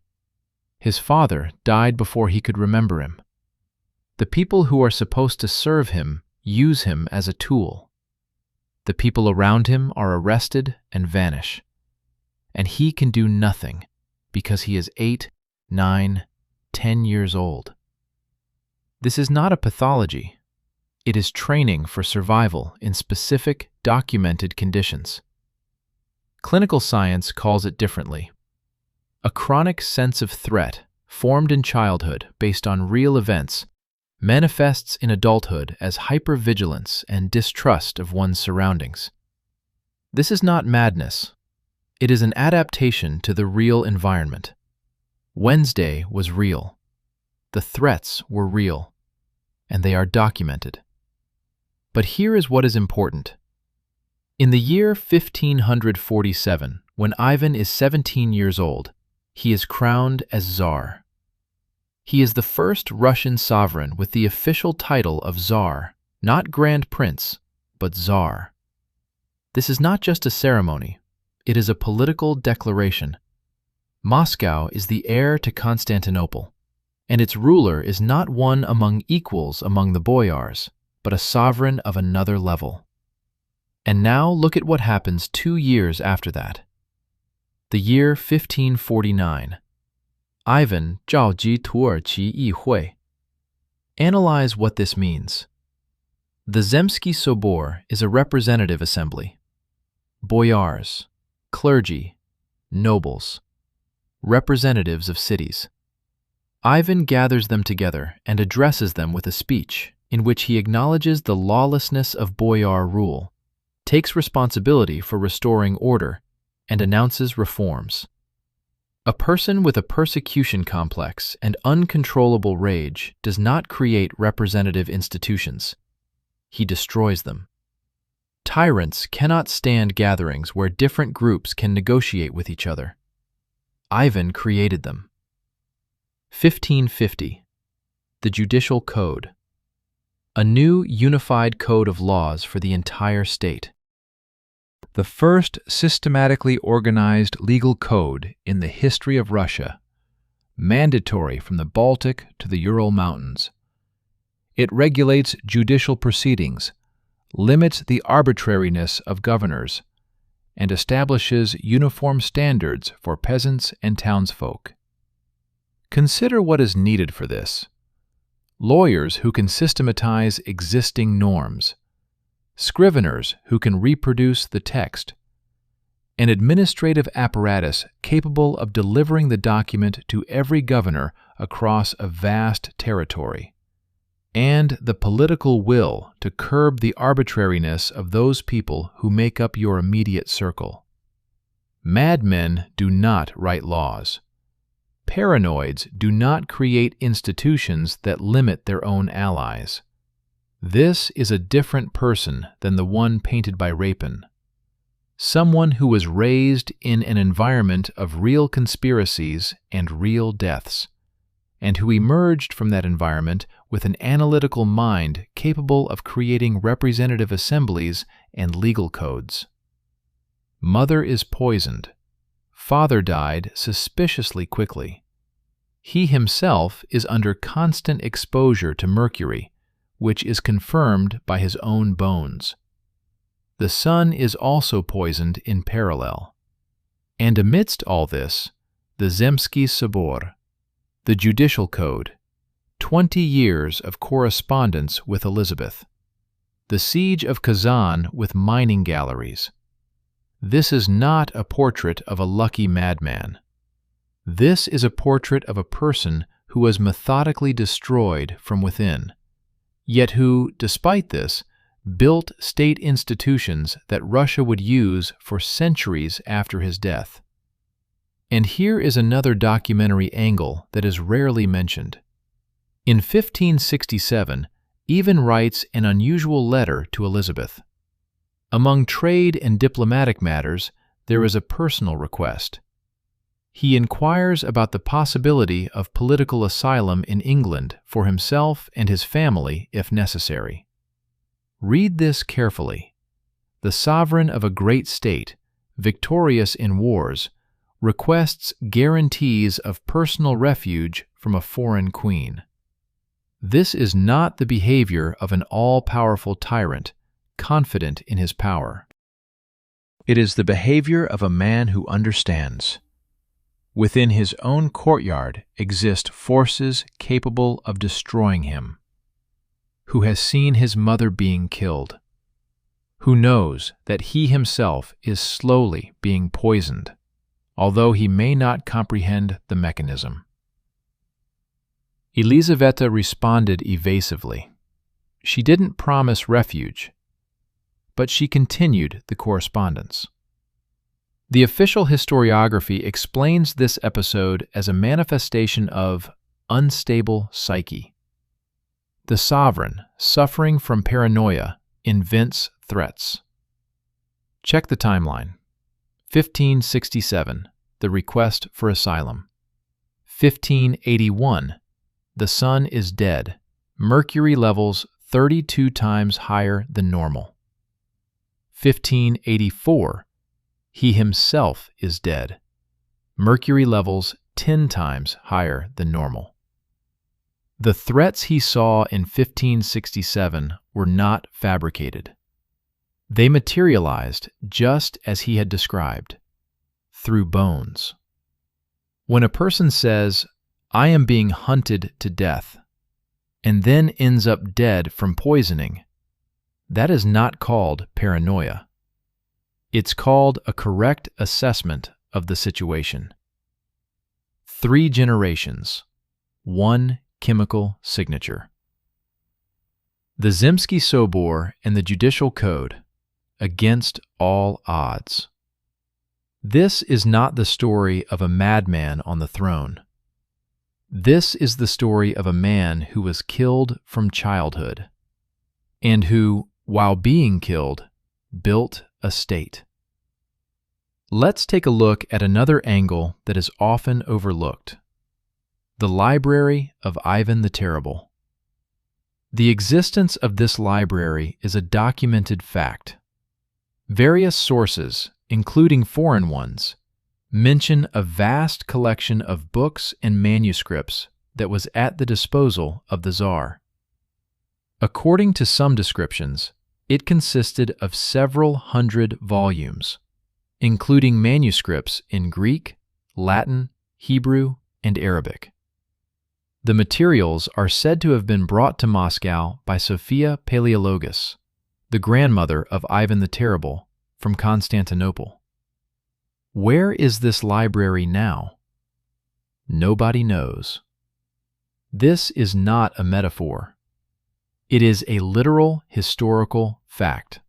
His father died before he could remember him. The people who are supposed to serve him use him as a tool. The people around him are arrested and vanish. And he can do nothing because he is 8, 9, 10 years old. This is not a pathology. It is training for survival in specific, documented conditions. Clinical science calls it differently. A chronic sense of threat, formed in childhood based on real events, manifests in adulthood as hypervigilance and distrust of one's surroundings. This is not madness. It is an adaptation to the real environment. Wednesday was real. The threats were real, and they are documented. But here is what is important. In the year 1547, when Ivan is 17 years old, he is crowned as Tsar. He is the first Russian sovereign with the official title of Tsar, not Grand Prince, but Tsar. This is not just a ceremony, it is a political declaration. Moscow is the heir to Constantinople, and its ruler is not one among equals among the boyars, but a sovereign of another level. And now look at what happens 2 years after that. The year 1549. Ivan 召集土耳其议会. Analyze what this means. The Zemsky Sobor is a representative assembly. Boyars, clergy, nobles, representatives of cities. Ivan gathers them together and addresses them with a speech in which he acknowledges the lawlessness of boyar rule, takes responsibility for restoring order, and announces reforms. A person with a persecution complex and uncontrollable rage does not create representative institutions. He destroys them. Tyrants cannot stand gatherings where different groups can negotiate with each other. Ivan created them. 1550. The Judicial Code. A new unified code of laws for the entire state. The first systematically organized legal code in the history of Russia, mandatory from the Baltic to the Ural Mountains. It regulates judicial proceedings, limits the arbitrariness of governors, and establishes uniform standards for peasants and townsfolk. Consider what is needed for this. Lawyers who can systematize existing norms, scriveners who can reproduce the text, an administrative apparatus capable of delivering the document to every governor across a vast territory, and the political will to curb the arbitrariness of those people who make up your immediate circle. Madmen do not write laws. Paranoids do not create institutions that limit their own allies. This is a different person than the one painted by Repin. Someone who was raised in an environment of real conspiracies and real deaths, and who emerged from that environment with an analytical mind capable of creating representative assemblies and legal codes. Mother is poisoned. Father died suspiciously quickly. He himself is under constant exposure to mercury, which is confirmed by his own bones. the sun is also poisoned in parallel. And amidst all this, the Zemski Sobor, the judicial code, 20 years of correspondence with Elizabeth, the siege of Kazan with mining galleries. This is not a portrait of a lucky madman. This is a portrait of a person who was methodically destroyed from within, yet who, despite this, built state institutions that Russia would use for centuries after his death. And here is another documentary angle that is rarely mentioned. In 1567, Ivan writes an unusual letter to Elizabeth. Among trade and diplomatic matters, there is a personal request. He inquires about the possibility of political asylum in England for himself and his family if necessary. Read this carefully. The sovereign of a great state, victorious in wars, requests guarantees of personal refuge from a foreign queen. This is not the behavior of an all-powerful tyrant, confident in his power. It is the behavior of a man who understands. Within his own courtyard exist forces capable of destroying him, who has seen his mother being killed, who knows that he himself is slowly being poisoned, although he may not comprehend the mechanism. Elizaveta responded evasively. She didn't promise refuge, but she continued the correspondence. The official historiography explains this episode as a manifestation of unstable psyche. The sovereign, suffering from paranoia, invents threats. Check the timeline. 1567, the request for asylum. 1581, the sun is dead, mercury levels 32 times higher than normal. 1584, he himself is dead, mercury levels 10 times higher than normal. The threats he saw in 1567 were not fabricated. They materialized just as he had described, through bones. When a person says, "I am being hunted to death," and then ends up dead from poisoning, that is not called paranoia. It's called a correct assessment of the situation. 3 generations, 1 chemical signature. The Zemski Sobor and the Judicial Code, against all odds. This is not the story of a madman on the throne. This is the story of a man who was killed from childhood, and who, while being killed, built a state. Let's take a look at another angle that is often overlooked. The Library of Ivan the Terrible. The existence of this library is a documented fact. Various sources, including foreign ones, mention a vast collection of books and manuscripts that was at the disposal of the Tsar. According to some descriptions, it consisted of several hundred volumes, including manuscripts in Greek, Latin, Hebrew, and Arabic. The materials are said to have been brought to Moscow by Sophia Paleologus, the grandmother of Ivan the Terrible, from Constantinople. Where is this library now? Nobody knows. This is not a metaphor. It is a literal historical fact.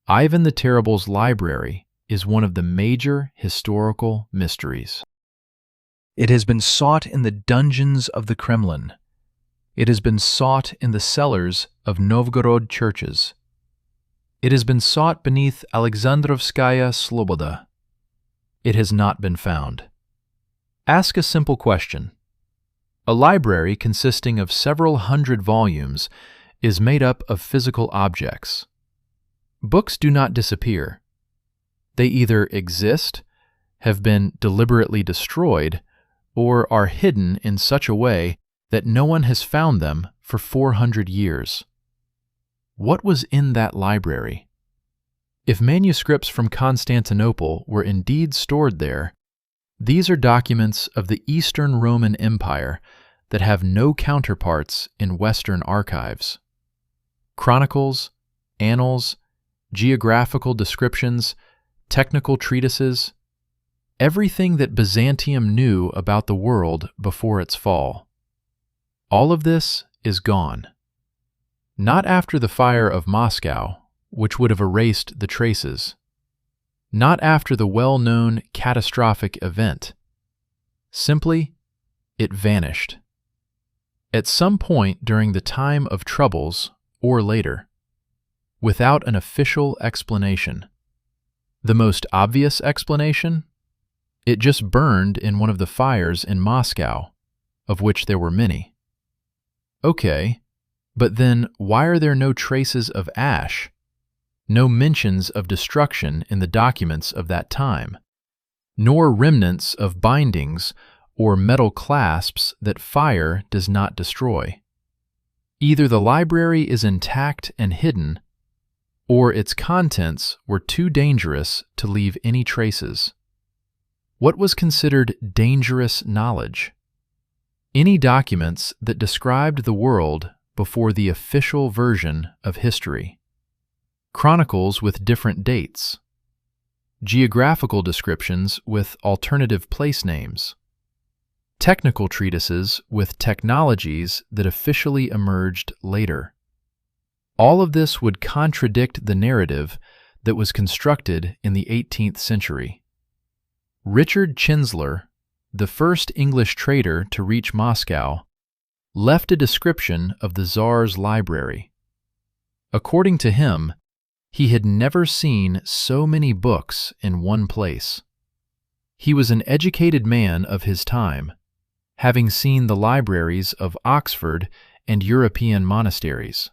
Ivan the Terrible's library is one of the major historical mysteries. It has been sought in the dungeons of the Kremlin. It has been sought in the cellars of Novgorod churches. It has been sought beneath Alexandrovskaya Sloboda. It has not been found. Ask a simple question. A library consisting of several hundred volumes is made up of physical objects. Books do not disappear. They either exist, have been deliberately destroyed, or are hidden in such a way that no one has found them for 400 years. What was in that library? If manuscripts from Constantinople were indeed stored there, these are documents of the Eastern Roman Empire that have no counterparts in Western archives. Chronicles, annals, geographical descriptions, technical treatises, everything that Byzantium knew about the world before its fall. All of this is gone. Not after the fire of Moscow, which would have erased the traces. Not after the well-known catastrophic event. Simply, it vanished. At some point during the time of troubles or later, without an official explanation. The most obvious explanation? It just burned in one of the fires in Moscow, of which there were many. Okay, but then why are there no traces of ash? No mentions of destruction in the documents of that time, nor remnants of bindings or metal clasps that fire does not destroy. Either the library is intact and hidden, or its contents were too dangerous to leave any traces. What was considered dangerous knowledge? Any documents that described the world before the official version of history. Chronicles with different dates. Geographical descriptions with alternative place names. Technical treatises with technologies that officially emerged later. All of this would contradict the narrative that was constructed in the 18th century. Richard Chinsler, the first English trader to reach Moscow, left a description of the Tsar's library. According to him, he had never seen so many books in one place. He was an educated man of his time, having seen the libraries of Oxford and European monasteries.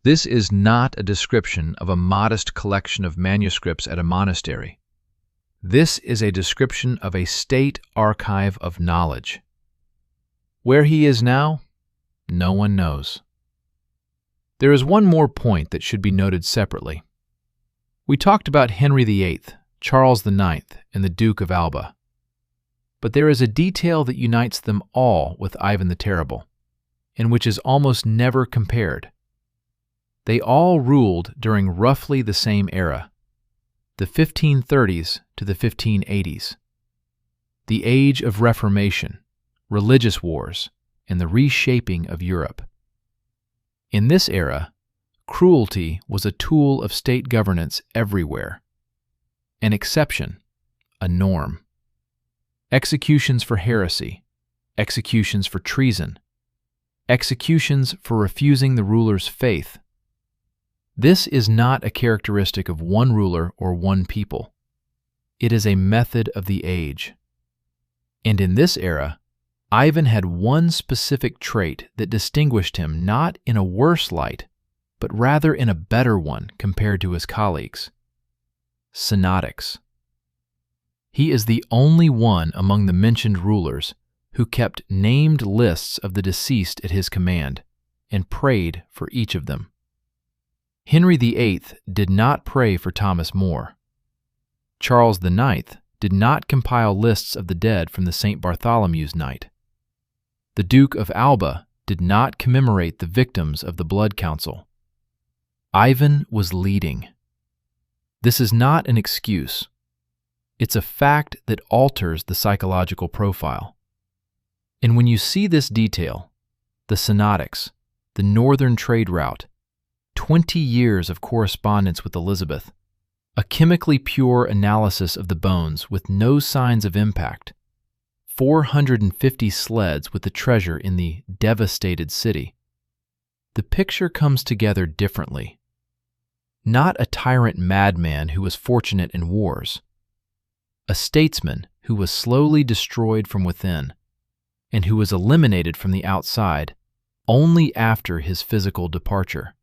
This is not a description of a modest collection of manuscripts at a monastery. This is a description of a state archive of knowledge. Where he is now, no one knows. There is one more point that should be noted separately. We talked about Henry VIII, Charles IX, and the Duke of Alba. But there is a detail that unites them all with Ivan the Terrible, and which is almost never compared. They all ruled during roughly the same era, the 1530s to the 1580s, the age of Reformation, religious wars, and the reshaping of Europe. In this era, cruelty was a tool of state governance everywhere. An exception, a norm. Executions for heresy, executions for treason, executions for refusing the ruler's faith. This is not a characteristic of one ruler or one people. It is a method of the age. And in this era, Ivan had one specific trait that distinguished him not in a worse light, but rather in a better one compared to his colleagues. Synodics. He is the only one among the mentioned rulers who kept named lists of the deceased at his command and prayed for each of them. Henry VIII did not pray for Thomas More. Charles IX did not compile lists of the dead from the St. Bartholomew's night. The Duke of Alba did not commemorate the victims of the Blood Council. Ivan was leading. This is not an excuse. It's a fact that alters the psychological profile. And when you see this detail, the synodics, the northern trade route, 20 years of correspondence with Elizabeth, a chemically pure analysis of the bones with no signs of impact, 450 sleds with the treasure in the devastated city, the picture comes together differently. Not a tyrant madman who was fortunate in wars, a statesman who was slowly destroyed from within, and who was eliminated from the outside only after his physical departure,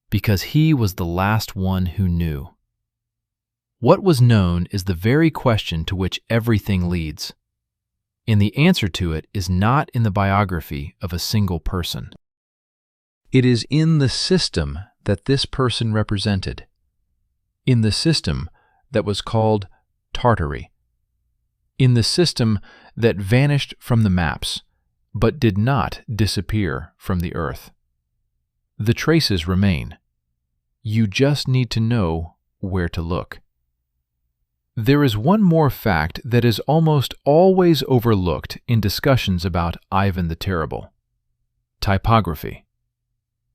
because he was the last one who knew. What was known is the very question to which everything leads, and the answer to it is not in the biography of a single person. It is in the system that this person represented in the system that was called Tartary, in the system that vanished from the maps but did not disappear from the earth. The traces remain. You just need to know where to look. There is one more fact that is almost always overlooked in discussions about Ivan the Terrible: typography.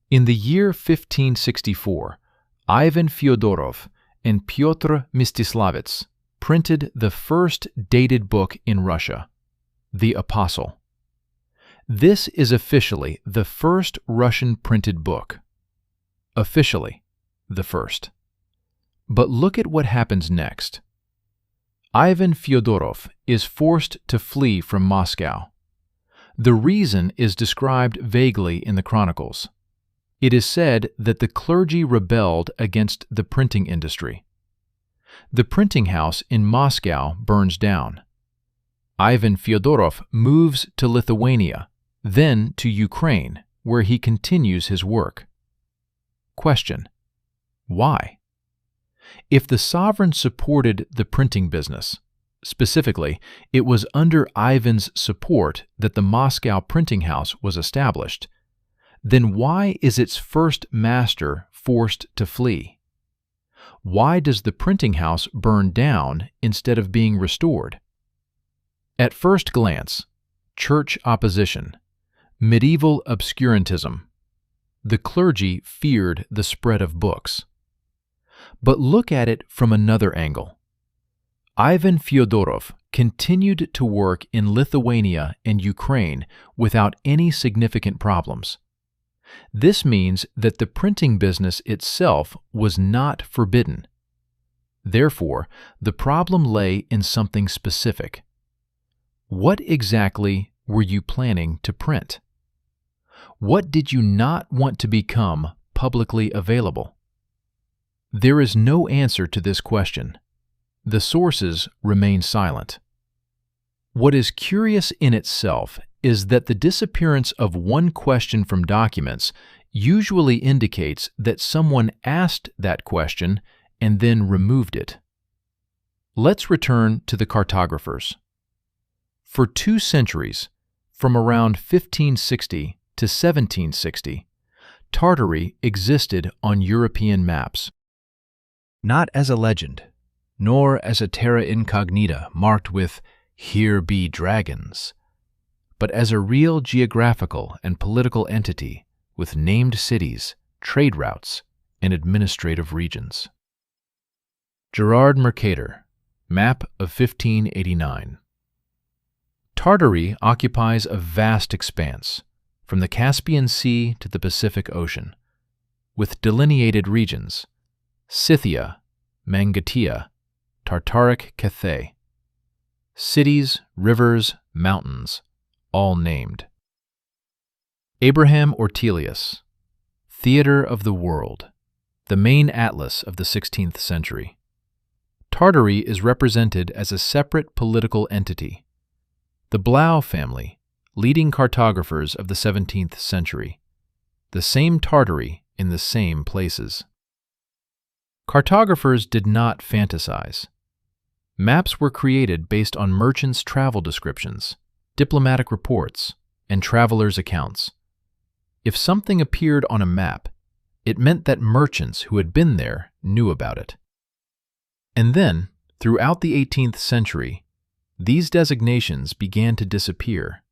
In the year 1564, Ivan Fyodorov and Pyotr Mstislavets printed the first dated book in Russia, the Apostle. This is officially the first Russian printed book. Officially, the first. But look at what happens next. Ivan Fyodorov is forced to flee from Moscow. The reason is described vaguely in the chronicles. It is said that the clergy rebelled against the printing industry. The printing house in Moscow burns down. Ivan Fyodorov moves to Lithuania, then to Ukraine, where he continues his work. Question: why? If the sovereign supported the printing business, specifically, it was under Ivan's support that the Moscow printing house was established, then why is its first master forced to flee? Why does the printing house burn down instead of being restored? At first glance, church opposition, medieval obscurantism. The clergy feared the spread of books. But look at it from another angle. Ivan Fyodorov continued to work in Lithuania and Ukraine without any significant problems. This means that the printing business itself was not forbidden. Therefore, the problem lay in something specific. What exactly were you planning to print? What did you not want to become publicly available? There is no answer to this question. The sources remain silent. What is curious in itself is that the disappearance of one question from documents usually indicates that someone asked that question and then removed it. Let's return to the cartographers. For 2 centuries, from around 1560 to 1760, Tartary existed on European maps. Not as a legend, nor as a terra incognita marked with "Here be dragons," but as a real geographical and political entity with named cities, trade routes, and administrative regions. Gerard Mercator, map of 1589. Tartary occupies a vast expanse, from the Caspian Sea to the Pacific Ocean, with delineated regions: Scythia, Mangatia, Tartaric Cathay. Cities, rivers, mountains, all named. Abraham Ortelius, Theatre of the World, the main atlas of the 16th century. Tartary is represented as a separate political entity. The Blau family, leading cartographers of the 17th century. The same Tartary in the same places. Cartographers did not fantasize. Maps were created based on merchants' travel descriptions, diplomatic reports, and travelers' accounts. If something appeared on a map, it meant that merchants who had been there knew about it. And then, throughout the 18th century, these designations began to disappear,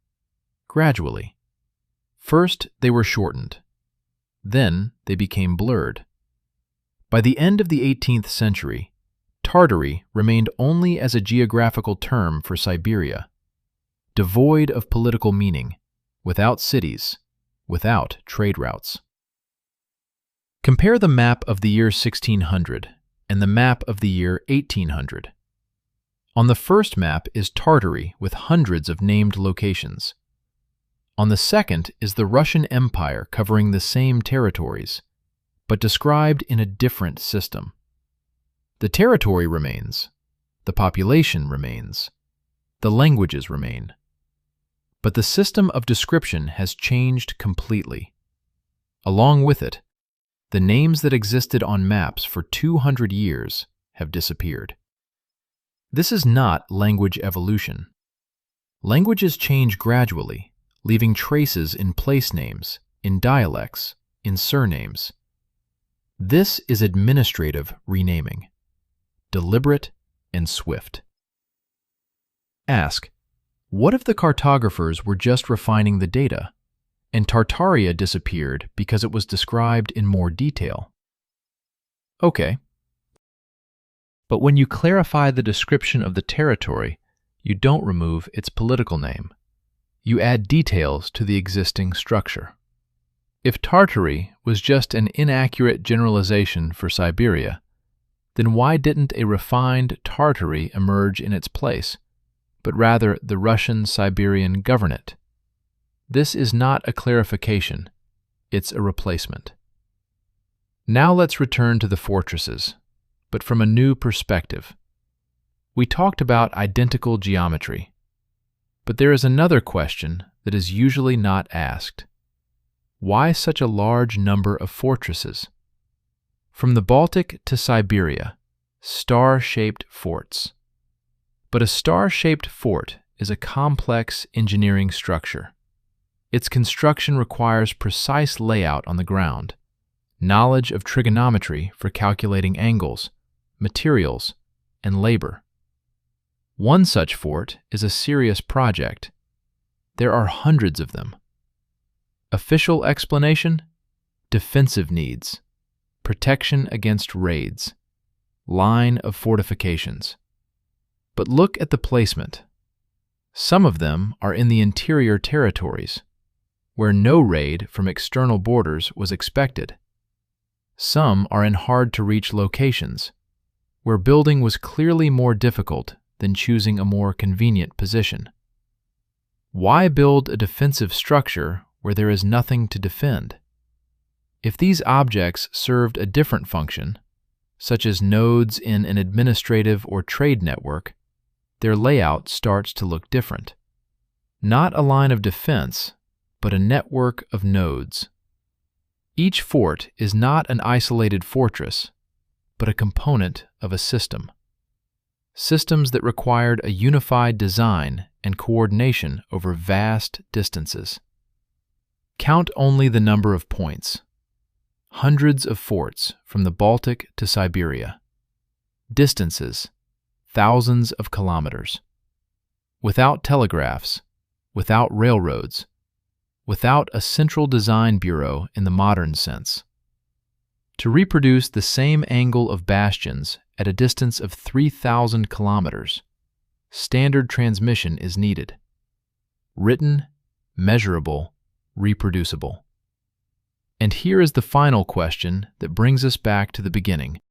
gradually. First, they were shortened. Then, they became blurred. By the end of the 18th century, Tartary remained only as a geographical term for Siberia, devoid of political meaning, without cities, without trade routes. Compare the map of the year 1600 and the map of the year 1800. On the first map is Tartary with hundreds of named locations. On the second is the Russian Empire covering the same territories, but described in a different system. The territory remains, the population remains, the languages remain. But the system of description has changed completely. Along with it, The names that existed on maps for 200 years have disappeared. This is not language evolution. Languages change gradually, leaving traces in place names, in dialects, in surnames. This is administrative renaming, deliberate and swift. Ask, what if the cartographers were just refining the data, and Tartaria disappeared because it was described in more detail? Okay. But when you clarify the description of the territory, you don't remove its political name. You add details to the existing structure. If Tartary was just an inaccurate generalization for Siberia, then why didn't a refined Tartary emerge in its place, but rather the Russian Siberian Governorate? This is not a clarification, it's a replacement. Now let's return to the fortresses, but from a new perspective. We talked about identical geometry, but there is another question that is usually not asked. Why such a large number of fortresses? From the Baltic to Siberia, star-shaped forts. But a star-shaped fort is a complex engineering structure. Its construction requires precise layout on the ground, knowledge of trigonometry for calculating angles, materials, and labor. One such fort is a serious project. There are hundreds of them. Official explanation? Defensive needs, protection against raids, line of fortifications. But look at the placement. Some of them are in the interior territories, where no raid from external borders was expected. Some are in hard-to-reach locations, where building was clearly more difficult than choosing a more convenient position. Why build a defensive structure where there is nothing to defend? If these objects served a different function, such as nodes in an administrative or trade network, their layout starts to look different. Not a line of defense, but a network of nodes. Each fort is not an isolated fortress, but a component of a system. Systems that required a unified design and coordination over vast distances. Count only the number of points. Hundreds of forts from the Baltic to Siberia. Distances, thousands of kilometers. Without telegraphs, without railroads, without a central design bureau in the modern sense. To reproduce the same angle of bastions at a distance of 3,000 kilometers, standard transmission is needed. Written, measurable, reproducible. And here is the final question that brings us back to the beginning.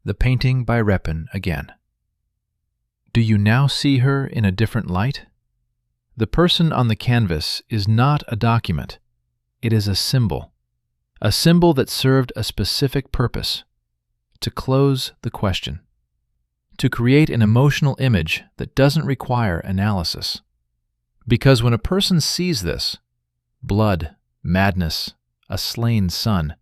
The painting by Repin again. Do you now see her in a different light? The person on the canvas is not a document. It is a symbol that served a specific purpose: to close the question, to create an emotional image that doesn't require analysis. Because when a person sees this, blood, madness, a slain son,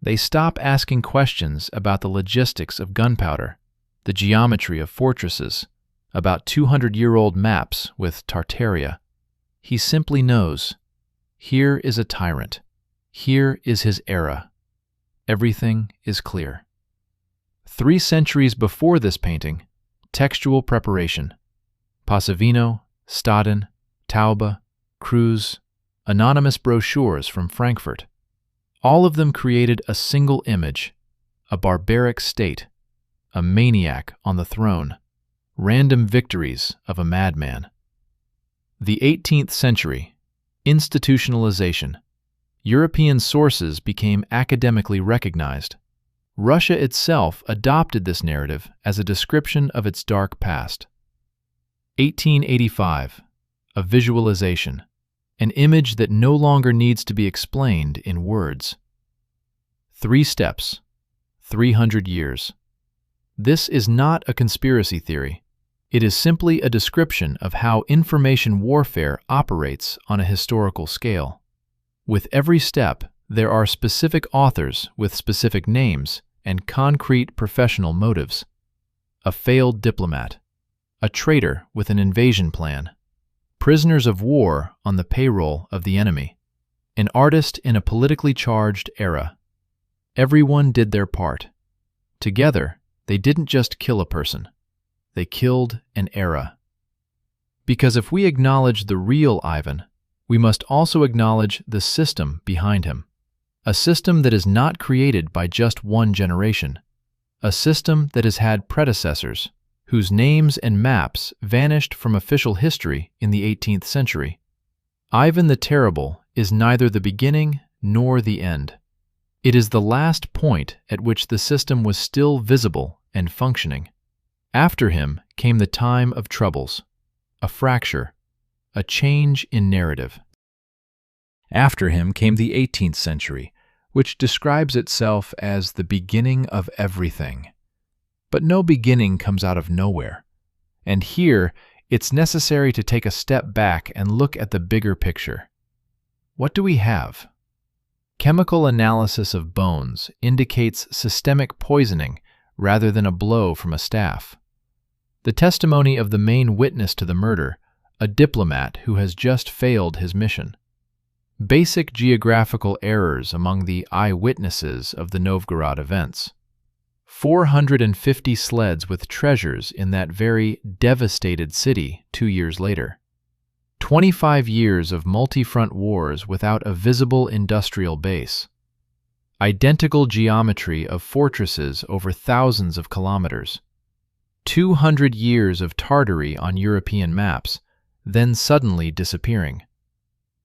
they stop asking questions about the logistics of gunpowder, the geometry of fortresses, about 200-year-old maps with Tartaria. He simply knows, here is a tyrant. Here is his era. Everything is clear. 3 centuries before this painting, textual preparation. Passavino, Stadin, Taube, Cruz, anonymous brochures from Frankfurt. All of them created a single image, a barbaric state, a maniac on the throne, random victories of a madman. The 18th century, institutionalization. European sources became academically recognized. Russia itself adopted this narrative as a description of its dark past. 1885, a visualization, an image that no longer needs to be explained in words. 3 steps, 300 years. This is not a conspiracy theory. It is simply a description of how information warfare operates on a historical scale. With every step, there are specific authors with specific names and concrete professional motives. A failed diplomat, a traitor with an invasion plan, prisoners of war on the payroll of the enemy, an artist in a politically charged era. Everyone did their part. Together, they didn't just kill a person. They killed an era. Because if we acknowledge the real Ivan, we must also acknowledge the system behind him. A system that is not created by just one generation. A system that has had predecessors, whose names and maps vanished from official history in the 18th century. Ivan the Terrible is neither the beginning nor the end. It is the last point at which the system was still visible and functioning. After him came the time of troubles, a fracture, a change in narrative. After him came the 18th century, which describes itself as the beginning of everything. But no beginning comes out of nowhere. And here, it's necessary to take a step back and look at the bigger picture. What do we have? Chemical analysis of bones indicates systemic poisoning rather than a blow from a staff. The testimony of the main witness to the murder, a diplomat who has just failed his mission. Basic geographical errors among the eyewitnesses of the Novgorod events. 450 sleds with treasures in that very devastated city 2 years later. 25 years of multi-front wars without a visible industrial base. Identical geometry of fortresses over thousands of kilometers. 200 years of Tartary on European maps, then suddenly disappearing.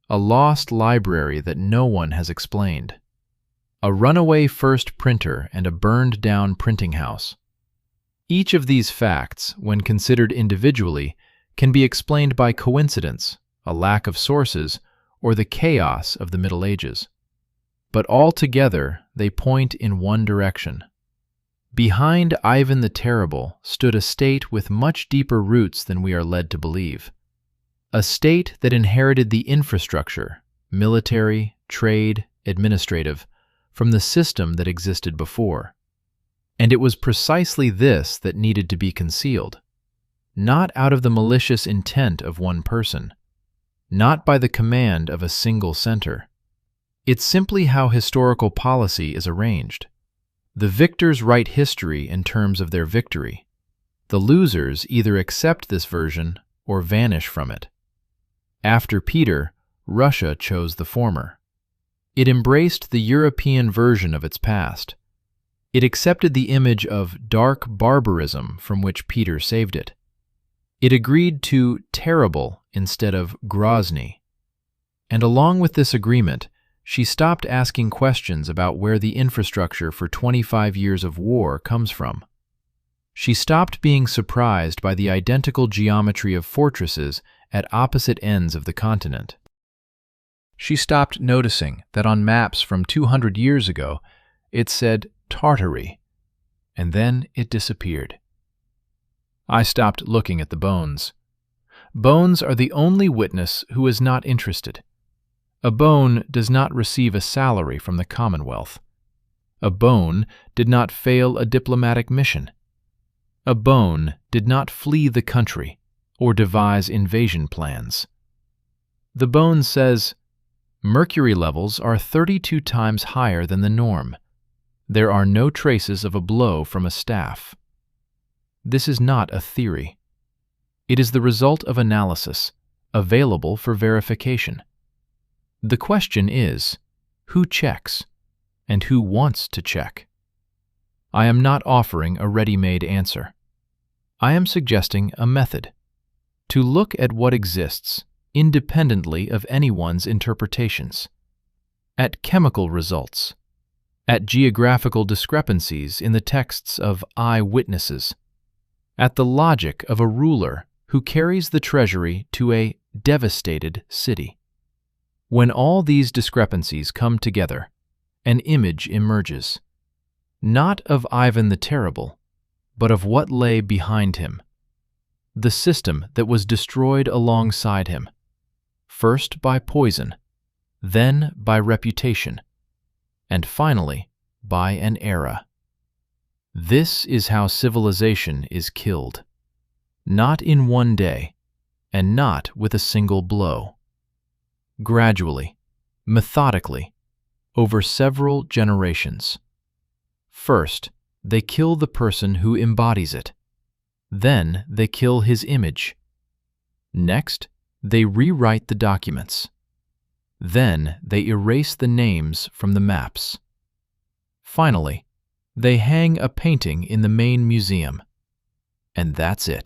A lost library that no one has explained. A runaway first printer and a burned-down printing house. Each of these facts, when considered individually, can be explained by coincidence, a lack of sources, or the chaos of the Middle Ages. But all together, they point in one direction. Behind Ivan the Terrible stood a state with much deeper roots than we are led to believe. A state that inherited the infrastructure, military, trade, administrative, from the system that existed before. And it was precisely this that needed to be concealed. Not out of the malicious intent of one person, not by the command of a single center. It's simply how historical policy is arranged. The victors write history in terms of their victory. The losers either accept this version or vanish from it. After Peter, Russia chose the former. It embraced the European version of its past. It accepted the image of dark barbarism from which Peter saved it. It agreed to terrible instead of Grozny. And along with this agreement, she stopped asking questions about where the infrastructure for 25 years of war comes from. She stopped being surprised by the identical geometry of fortresses at opposite ends of the continent. She stopped noticing that on maps from 200 years ago, it said Tartary, and then it disappeared. I stopped looking at the bones. Bones are the only witness who is not interested. A bone does not receive a salary from the Commonwealth. A bone did not fail a diplomatic mission. A bone did not flee the country or devise invasion plans. The bone says, mercury levels are 32 times higher than the norm. There are no traces of a blow from a staff. This is not a theory. It is the result of analysis, available for verification. The question is, who checks, and who wants to check? I am not offering a ready-made answer. I am suggesting a method, to look at what exists, independently of anyone's interpretations, at chemical results, at geographical discrepancies in the texts of eyewitnesses, at the logic of a ruler who carries the treasury to a devastated city. When all these discrepancies come together, an image emerges, not of Ivan the Terrible, but of what lay behind him, the system that was destroyed alongside him, first by poison, then by reputation, and finally, by an era. This is how civilization is killed. Not in one day, and not with a single blow. Gradually, methodically, over several generations. First, they kill the person who embodies it. Then they kill his image. Next, they rewrite the documents. Then they erase the names from the maps. Finally, they hang a painting in the main museum. And that's it.